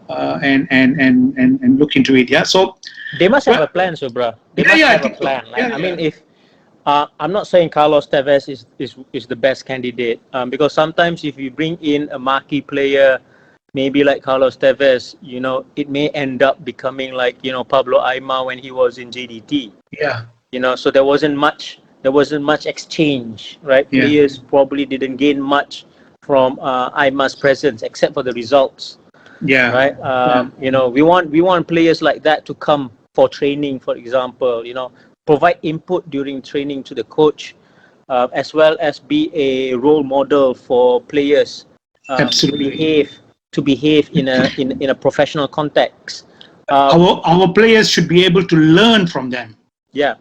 and look into it. Yeah. So They must have a plan, Subra. They must have a think so. plan. I mean, if I'm not saying Carlos Tevez is the best candidate, because sometimes if you bring in a marquee player, maybe like Carlos Tevez, it may end up becoming like Pablo Aimar when he was in JDT. Yeah. So there wasn't much exchange, right? Yeah. Players probably didn't gain much from Aimar's presence, except for the results. Yeah. Right. We want players like that to come for training, for example. Provide input during training to the coach, as well as be a role model for players Absolutely. to behave in a professional context. Our players should be able to learn from them. Yeah,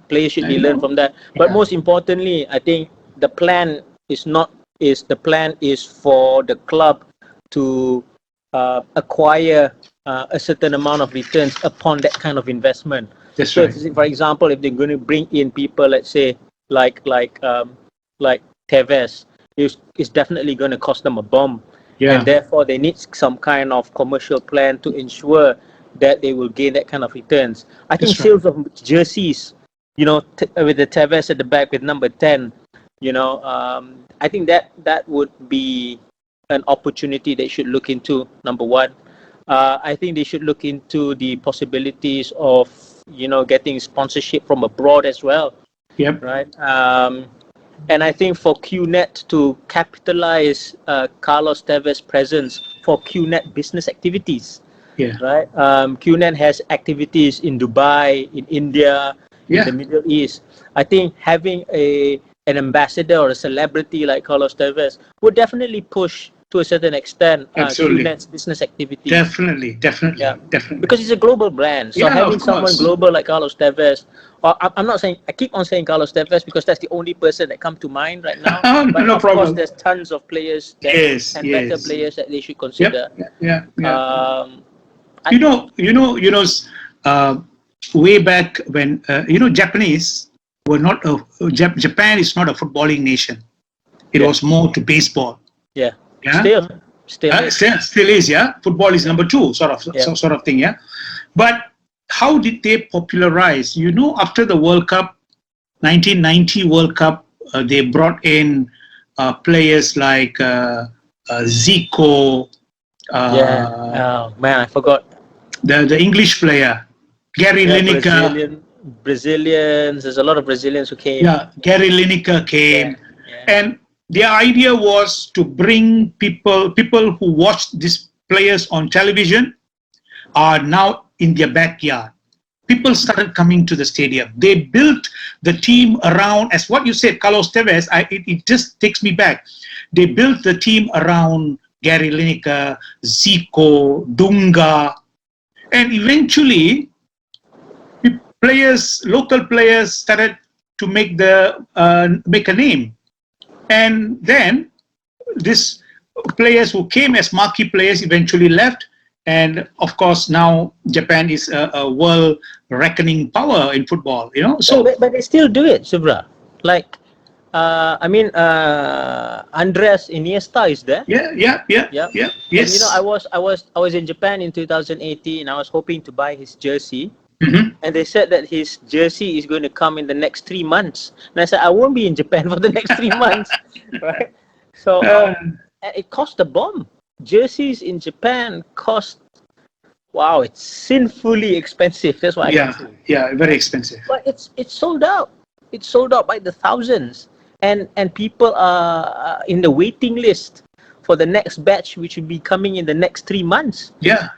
players should be learned from that. But most importantly, I think the plan is for the club to acquire a certain amount of returns upon that kind of investment. That's So, right. for example, if they're going to bring in people, let's say like Tevez, it's definitely going to cost them a bomb, Yeah. and therefore they need some kind of commercial plan to ensure that they will gain that kind of returns. I think That's right. sales of jerseys, with the Tevez at the back with number 10, I think that would be an opportunity they should look into. Number one, I think they should look into the possibilities of getting sponsorship from abroad as well. Yep. Right. And I think for QNet to capitalize Carlos Tevez' presence for QNet business activities, Yeah. right? QNet has activities in Dubai, in India, in the Middle East. I think having an ambassador or a celebrity like Carlos Tevez would definitely push to a certain extent Absolutely. QNet's business activities. Definitely. Yeah, Definitely. because it's a global brand. So Yeah, having of someone course. global like Carlos Tevez, or I'm not saying, I keep on saying Carlos Tevez because that's the only person that come to mind right now. But No of course, problem. there's tons of players that, and better players that they should consider. Yeah. I- Way back when Japanese were not Japan is not a footballing nation. It was more to baseball. Yeah. Yeah. Still is. Still is. Yeah. Football is number two, sort of thing. Yeah. But how did they popularize? After the World Cup, 1990 World Cup, they brought in players like Zico. Oh man, I forgot. The English player, Gary Lineker. Brazilians. There's a lot of Brazilians who came. Yeah, Gary Lineker came, and their idea was to bring people who watched these players on television are now in their backyard. People started coming to the stadium. They built the team around, as what you said, Carlos Tevez. It just takes me back. They built the team around Gary Lineker, Zico, Dunga, and eventually local players started to make a name. And then these players who came as marquee players eventually left. And of course, now Japan is a world reckoning power in football, So, but they still do it, Subra. Like, Andres Iniesta is there. Yeah. Yes. And, I was in Japan in 2018. I was hoping to buy his jersey. Mm-hmm. And they said that his jersey is going to come in the next 3 months. And I said, I won't be in Japan for the next 3 months. Right? So it cost a bomb. Jerseys in Japan cost, wow, it's sinfully expensive. That's what I can say. Yeah, very expensive. But it's sold out. It's sold out by the thousands. And people are in the waiting list for the next batch, which will be coming in the next 3 months. Yeah.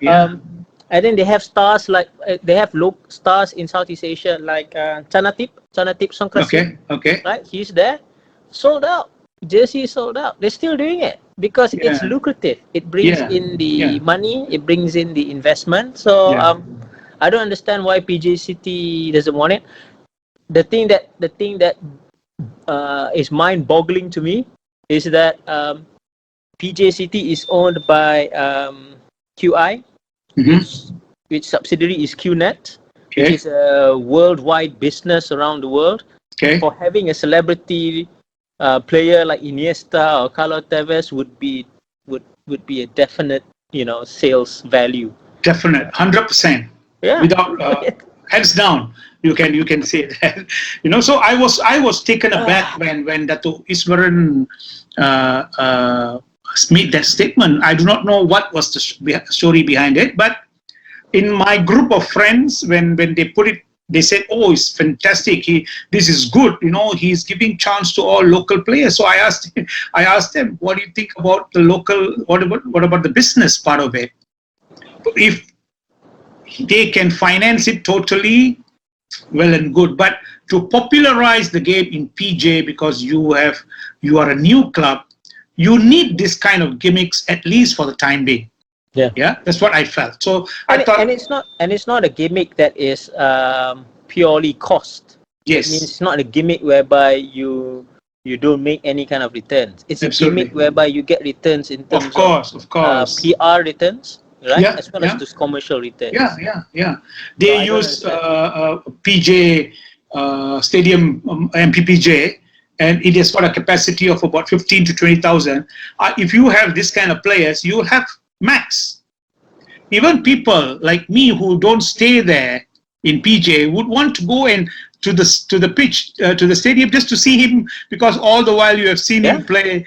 And then they have stars like they have stars in Southeast Asia like Chanatip Songkrasin. Okay. Right, he's there, sold out. Jersey is sold out. They're still doing it because it's lucrative. It brings in the money. It brings in the investment. So I don't understand why PJ City doesn't want it. The thing that is mind-boggling to me is that PJ City is owned by QI. Which subsidiary is QNet, which is a worldwide business around the world. For having a celebrity player like Iniesta or Carlos Tevez would be a definite sales value. Definite, 100%. Yeah. Without hands down, you can say that. So I was taken aback when Dato' Iswaran made that statement. I do not know what was the story behind it, but in my group of friends, when they put it, they said, "Oh, it's fantastic. This is good. He's giving chance to all local players." So I asked them, "What do you think about the local? What about the business part of it? If they can finance it totally, well and good. But to popularize the game in PJ, because you are a new club, you need this kind of gimmicks at least for the time being." Yeah, that's what I felt. So I thought, and it's not a gimmick that is purely cost. Yes, it means it's not a gimmick whereby you don't make any kind of returns. It's a gimmick whereby you get returns in terms of course, PR returns, right? As well as those commercial returns. Yeah. They use PJ Stadium, MPPJ. And it has got a capacity of about 15 to 20,000. If you have this kind of players, you will have max. Even people like me who don't stay there in PJ would want to go and to the pitch, to the stadium, just to see him, because all the while you have seen him play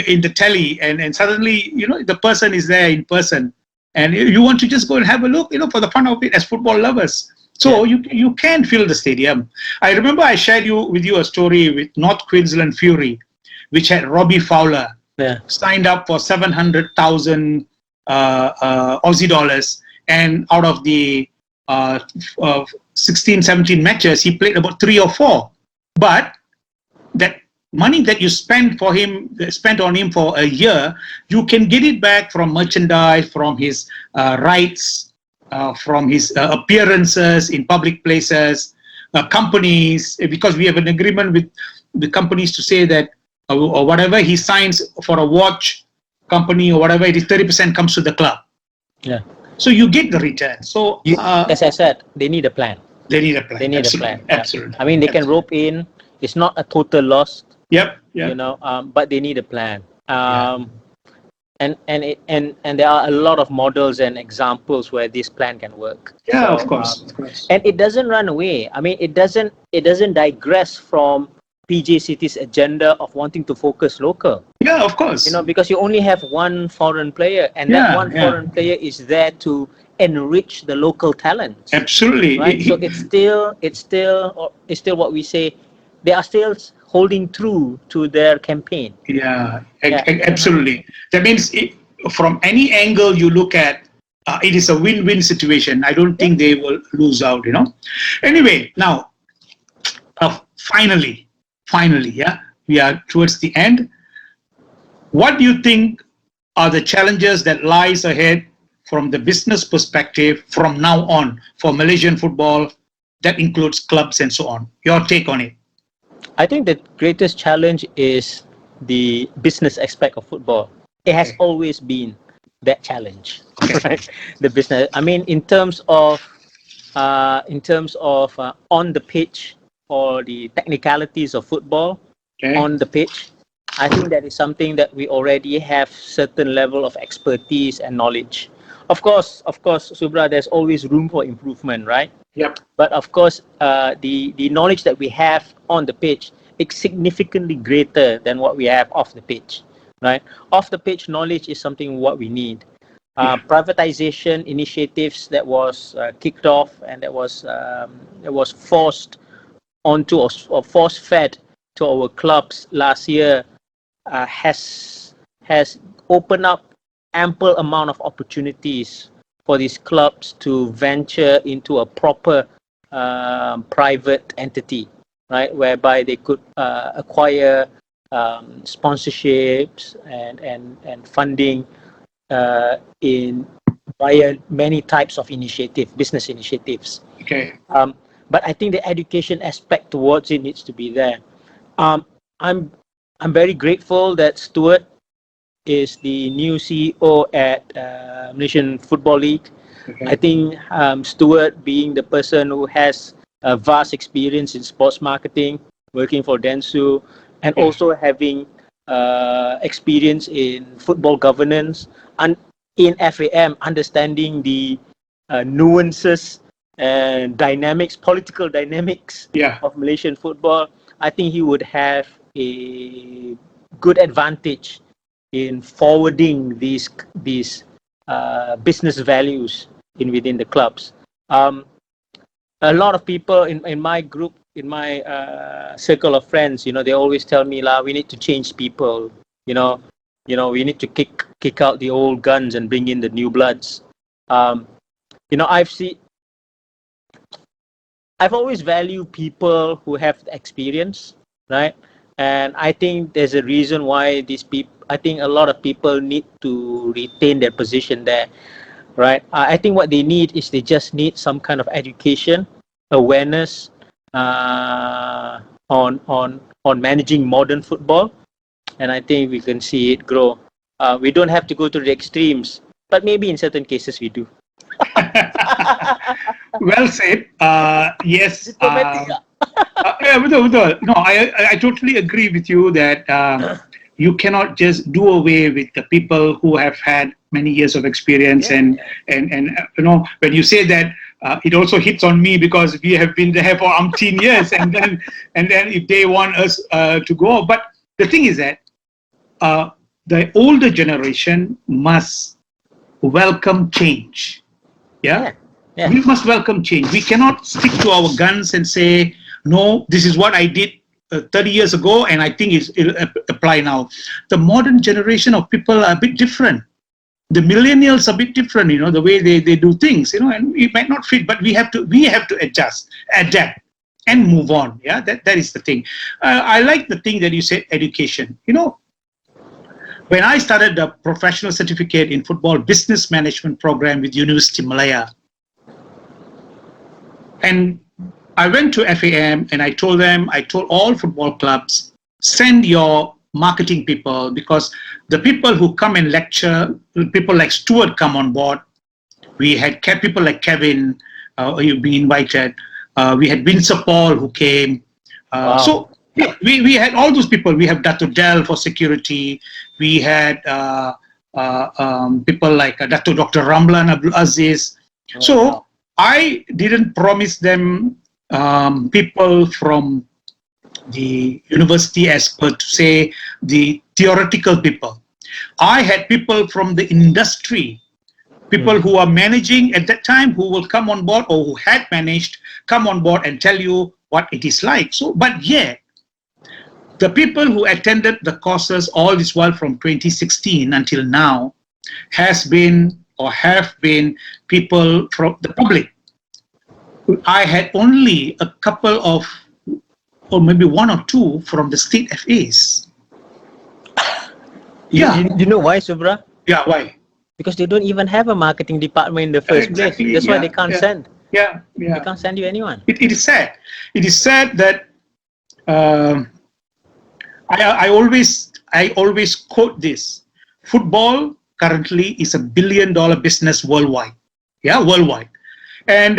in the telly, and suddenly the person is there in person, and you want to just go and have a look, for the fun of it as football lovers. So you can fill the stadium. I remember I shared with you a story with North Queensland Fury, which had Robbie Fowler signed up for 700,000 Aussie dollars, and out of the 16, 17 matches, he played about 3 or 4. But that money that you spent on him for a year, you can get it back from merchandise, from his rights, from his appearances in public places, companies, because we have an agreement with the companies to say that or whatever he signs for a watch company or whatever, it is 30% comes to the club. Yeah. So you get the return. So as I said, they need a plan. They need a plan. They need absolutely. a plan. Absolutely. I mean, they can rope in. It's not a total loss. Yep. You know, but they need a plan. And there are a lot of models and examples where this plan can work. Yeah, of course. And it doesn't run away. I mean, it doesn't digress from PJ City's agenda of wanting to focus local. Yeah, of course. You know, because you only have one foreign player, and that one foreign player is there to enrich the local talent. Absolutely. Right. So it's still what we say. They are still holding true to their campaign. Yeah, absolutely. That means from any angle you look at, it is a win-win situation. I don't think they will lose out, you know. Anyway, now, finally, we are towards the end. What do you think are the challenges that lies ahead from the business perspective from now on for Malaysian football? That includes clubs and so on. Your take on it? I think the greatest challenge is the business aspect of football. It has always been that challenge, right? The business. I mean, in terms of on the pitch or the technicalities of football on the pitch, I think that is something that we already have certain level of expertise and knowledge. Of course, Subra, there's always room for improvement, right? Yep. But of course, the knowledge that we have on the pitch is significantly greater than what we have off the pitch, right? Off the pitch knowledge is something what we need. Privatization initiatives that was kicked off and that was forced onto or force fed to our clubs last year has opened up ample amount of opportunities for these clubs to venture into a proper private entity, right, whereby they could acquire sponsorships and funding via many types of business initiatives. Okay. But I think the education aspect towards it needs to be there. I'm very grateful that Stuart is the new CEO at Malaysian Football League. Okay. I think Stuart, being the person who has a vast experience in sports marketing, working for Dentsu, and also having experience in football governance and in FAM, understanding the nuances and political dynamics of Malaysian football, I think he would have a good advantage in forwarding these business values within the clubs. A lot of people in my group, in my circle of friends, they always tell me, we need to change people. We need to kick out the old guns and bring in the new bloods. I've always valued people who have the experience, right? And I think there's a reason why I think a lot of people need to retain their position there, right? I think what they need is they just need some kind of education, awareness on managing modern football, and I think we can see it grow. We don't have to go to the extremes, but maybe in certain cases we do. Well said. Yes. Betul. No, I totally agree with you that you cannot just do away with the people who have had many years of experience, and when you say that, it also hits on me because we have been there for umpteen years, and then if they want us to go, but the thing is that the older generation must welcome change. Yeah. We must welcome change. We cannot stick to our guns and say, no, this is what I did 30 years ago, and I think it'll apply now. The modern generation of people are a bit different. The millennials are a bit different, the way they do things, and it might not fit, but we have to adjust, adapt, and move on. Yeah, that is the thing. I like the thing that you said, education. When I started the professional certificate in football business management program with University Malaya, and I went to FAM and I told all football clubs, send your marketing people, because the people who come and lecture, people like Stuart come on board. We had people like Kevin, you've been invited. We had Vincent Paul who came. Wow. So yeah, we had all those people. We have Dato Del for security. We had people like Dr. Ramlan Abdul Aziz. Oh, so wow. I didn't promise them people from the university, as per to say the theoretical people. I had people from the industry, people who are managing at that time, who will come on board or who had managed, come on board and tell you what it is like. So, but yeah, the people who attended the courses all this while from 2016 until now have been people from the public. I had only a couple of, or maybe one or two from the state FAs. Yeah. You know why, Subra? Yeah, why? Because they don't even have a marketing department in the first place. That's why they can't send. Yeah. They can't send you anyone. It is sad. It is sad that I always quote this. Football currently is $1 billion business worldwide. Yeah, worldwide. And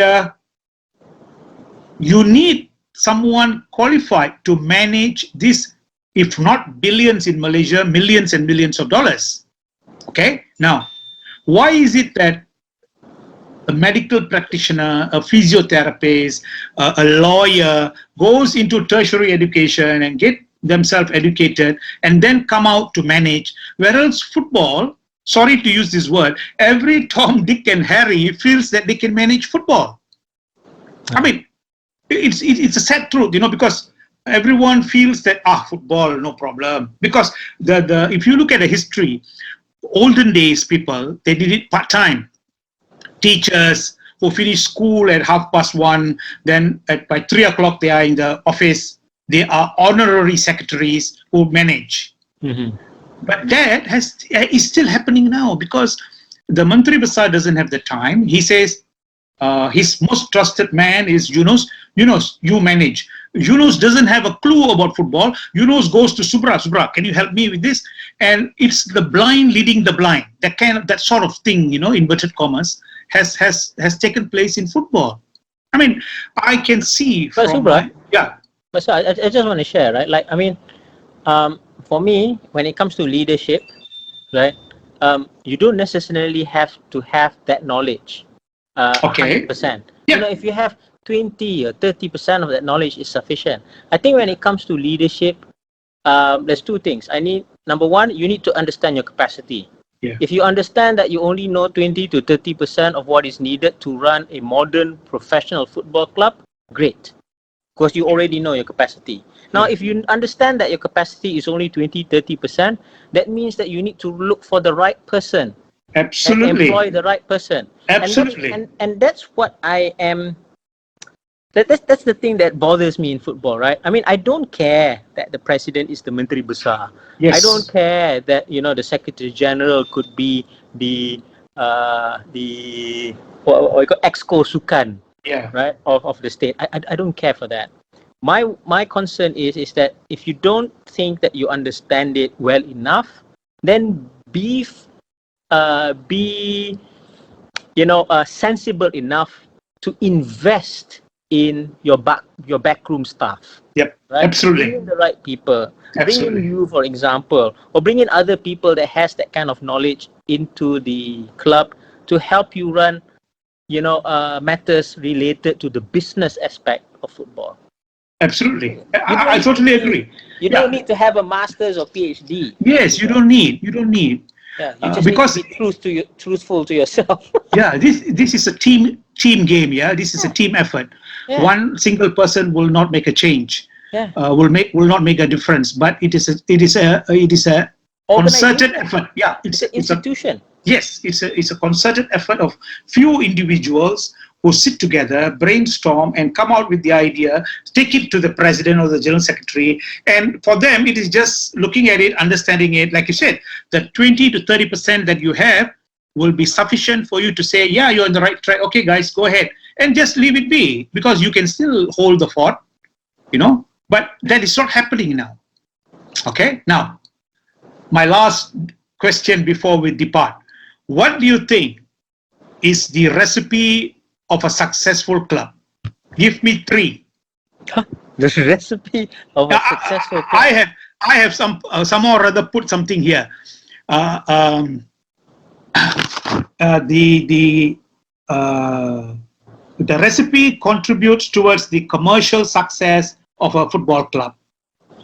you need someone qualified to manage this, if not billions in Malaysia, millions and millions of dollars. Okay? Now, why is it that a medical practitioner, a physiotherapist, a lawyer goes into tertiary education and get themselves educated and then come out to manage, whereas football, sorry to use this word, every Tom, Dick and Harry feels that they can manage football. I mean, it's a sad truth, because everyone feels that football, no problem. Because the if you look at the history, olden days people, they did it part-time. Teachers who finish school at 1:30, then by 3 o'clock they are in the office. They are honorary secretaries who manage. Mm-hmm. But that is still happening now, because the Menteri Besar doesn't have the time. He says his most trusted man is Yunus. Yunus, you manage. Yunus doesn't have a clue about football. Yunus goes to Subra. Subra, can you help me with this? And it's the blind leading the blind. That sort of thing, inverted commas, has taken place in football. I mean, I can see but from Subra, yeah. But so I just want to share, right? Like, I mean, for me, when it comes to leadership, right, you don't necessarily have to have that knowledge. Okay. 100%. Yeah. If you have 20 or 30% of that knowledge is sufficient. I think when it comes to leadership, there's two things. Number one, you need to understand your capacity. Yeah. If you understand that you only know 20 to 30% of what is needed to run a modern professional football club, great. Because you already know your capacity. Now, if you understand that your capacity is only 20, 30%, that means that you need to look for the right person. Absolutely. And employ the right person. Absolutely. And that's what I am. That's the thing that bothers me in football, right? I mean, I don't care that the president is the Menteri Besar. Yes. I don't care that the Secretary General could be the Exco Sukan. Yeah. Right, of the state. I don't care for that. My concern is that if you don't think that you understand it well enough, then be sensible enough to invest in your backroom staff. Yep. Right? Absolutely. Bring in the right people. Absolutely. Bring in you, for example, or bring in other people that has that kind of knowledge into the club to help you run matters related to the business aspect of football. Absolutely. I totally agree. You don't need to have a master's or PhD. Yes, you don't need. Yeah, you just need to be truthful to yourself. Yeah, this is a team team game. Yeah, this is a team effort. Yeah. One single person will not make a change. Yeah. Will not make a difference. But it is a concerted Organization. effort. Yeah, It's an institution. Yes, it's a concerted effort of few individuals who sit together, brainstorm, and come out with the idea, take it to the president or the general secretary. And for them, it is just looking at it, understanding it. Like you said, the 20 to 30% that you have will be sufficient for you to say, yeah, you're on the right track. Okay, guys, go ahead. And just leave it be, because you can still hold the fort, But that is not happening now. Okay, now, my last question before we depart. What do you think is the recipe of a successful club? Give me 3. The recipe of a successful club. I have some or other put something here. The recipe contributes towards the commercial success of a football club,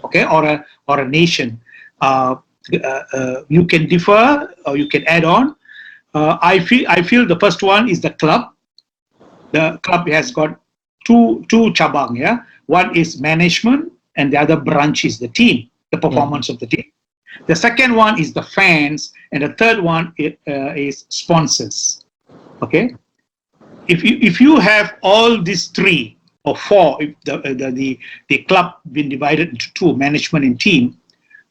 okay, or a nation. You can differ or you can add on. I feel the first one is the club. The club has got two cabang. Yeah, one is management, and the other branch is the team, the performance of the team. The second one is the fans, and the third one is sponsors. Okay, if you have all these 3 or 4, if the club been divided into 2, management and team,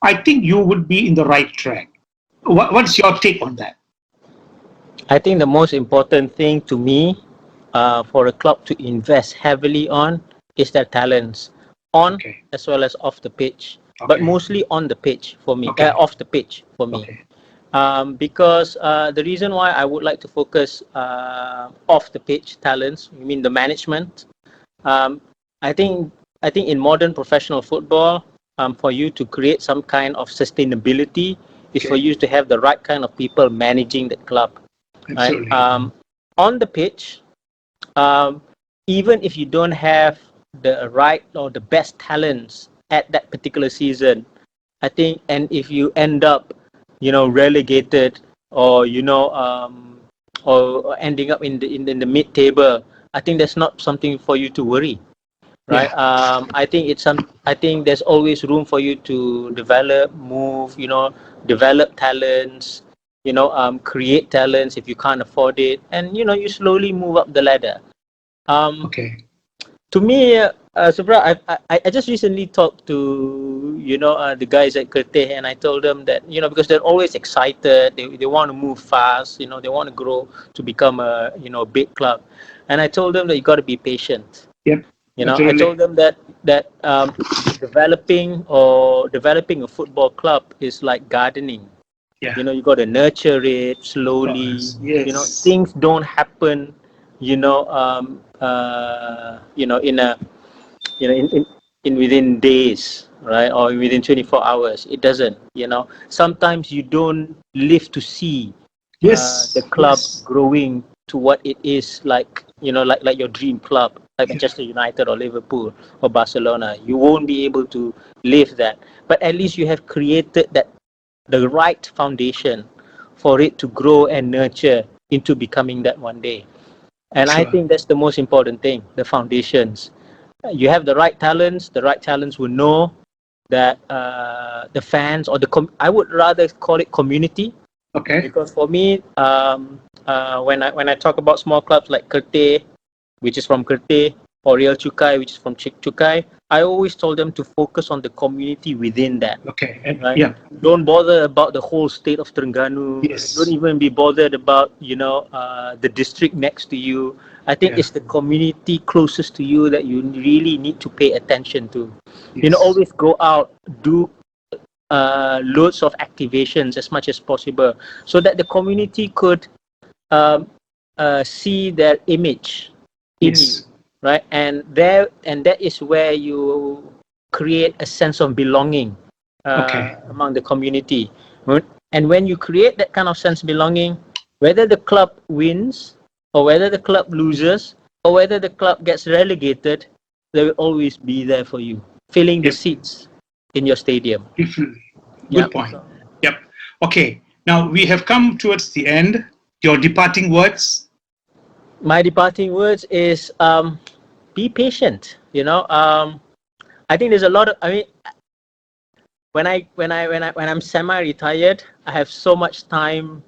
I think you would be in the right track. What's your take on that? I think the most important thing to me for a club to invest heavily on is their talents, on as well as off the pitch, but mostly on the pitch for me, off the pitch for me. Because the reason why I would like to focus off the pitch talents, I mean the management. I think in modern professional football, for you to create some kind of sustainability is for you to have the right kind of people managing the club. Right? On the pitch, even if you don't have the right or the best talents at that particular season, I think, and if you end up, relegated or or ending up in the mid-table, I think that's not something for you to worry. Right. I think there's always room for you to develop, move, develop talents, create talents if you can't afford it, and you slowly move up the ladder. To me, Subra, I just recently talked to the guys at Kerteh, and I told them that because they're always excited, they want to move fast, they want to grow to become a big club, and I told them that you got to be patient. Yep. I told them that developing a football club is like gardening. You got to nurture it slowly. Things don't happen. In within days, right, or within 24 hours. It doesn't. Sometimes you don't live to see the club growing to what it is like. Like your dream club, like Manchester United or Liverpool or Barcelona. You won't be able to live that, but at least you have created the right foundation for it to grow and nurture into becoming that one day. And I think that's the most important thing, the foundations. You have the right talents will know that the fans or I would rather call it community. Because for me, when I talk about small clubs like Kerteh, which is from Kerteh, or Real Chukai, which is from Chukai, I always told them to focus on the community within that. Right? Don't bother about the whole state of Terengganu. Don't even be bothered about the district next to you. I think it's the community closest to you that you really need to pay attention to. Always go out, do loads of activations as much as possible, so that the community could see their image in you, right? And that is where you create a sense of belonging among the community. And when you create that kind of sense of belonging, whether the club wins or whether the club loses or whether the club gets relegated, they will always be there for you, filling the seats in your stadium. Good point. Okay. Now we have come towards the end. Your departing words. My departing words is be patient. You know, I think there's a lot of. I mean, when I'm semi-retired, I have so much time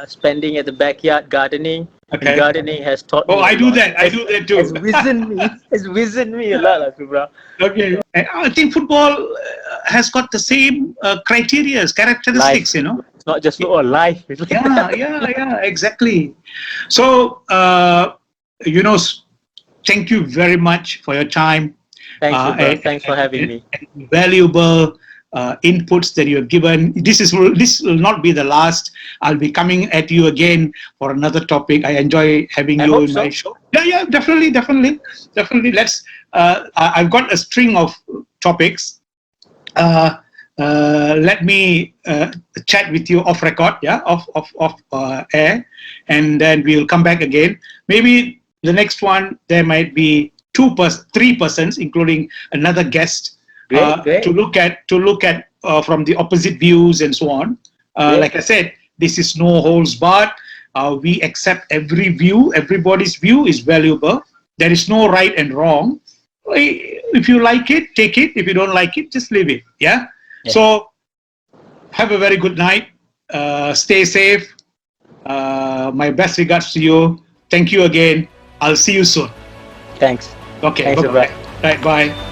spending at the backyard gardening. Okay. And gardening has taught me. Oh, I do that. I do that too. Has wizened me a lot, Subra. Okay. I think football has got the same criteria, characteristics, Life. you know. It's not just football, life. Yeah, exactly. So, Yunus, thank you very much for your time. Thanks, Subra. Thanks for having me. Valuable inputs that you have given. This will not be the last. I'll be coming at you again for another topic. I enjoy having you in my show. Yeah, definitely. Let's. I've got a string of topics. Let me chat with you off record, off air, and then we'll come back again. Maybe the next one there might be 3 persons, including another guest. Great. To look at from the opposite views and so on. Like I said, this is no holds barred. We accept every view. Everybody's view is valuable. There is no right and wrong. If you like it, take it. If you don't like it, just leave it. Yeah. So have a very good night. Stay safe. My best regards to you. Thank you again. I'll see you soon. Thanks. Okay. Thanks, bye-bye. Right. Bye.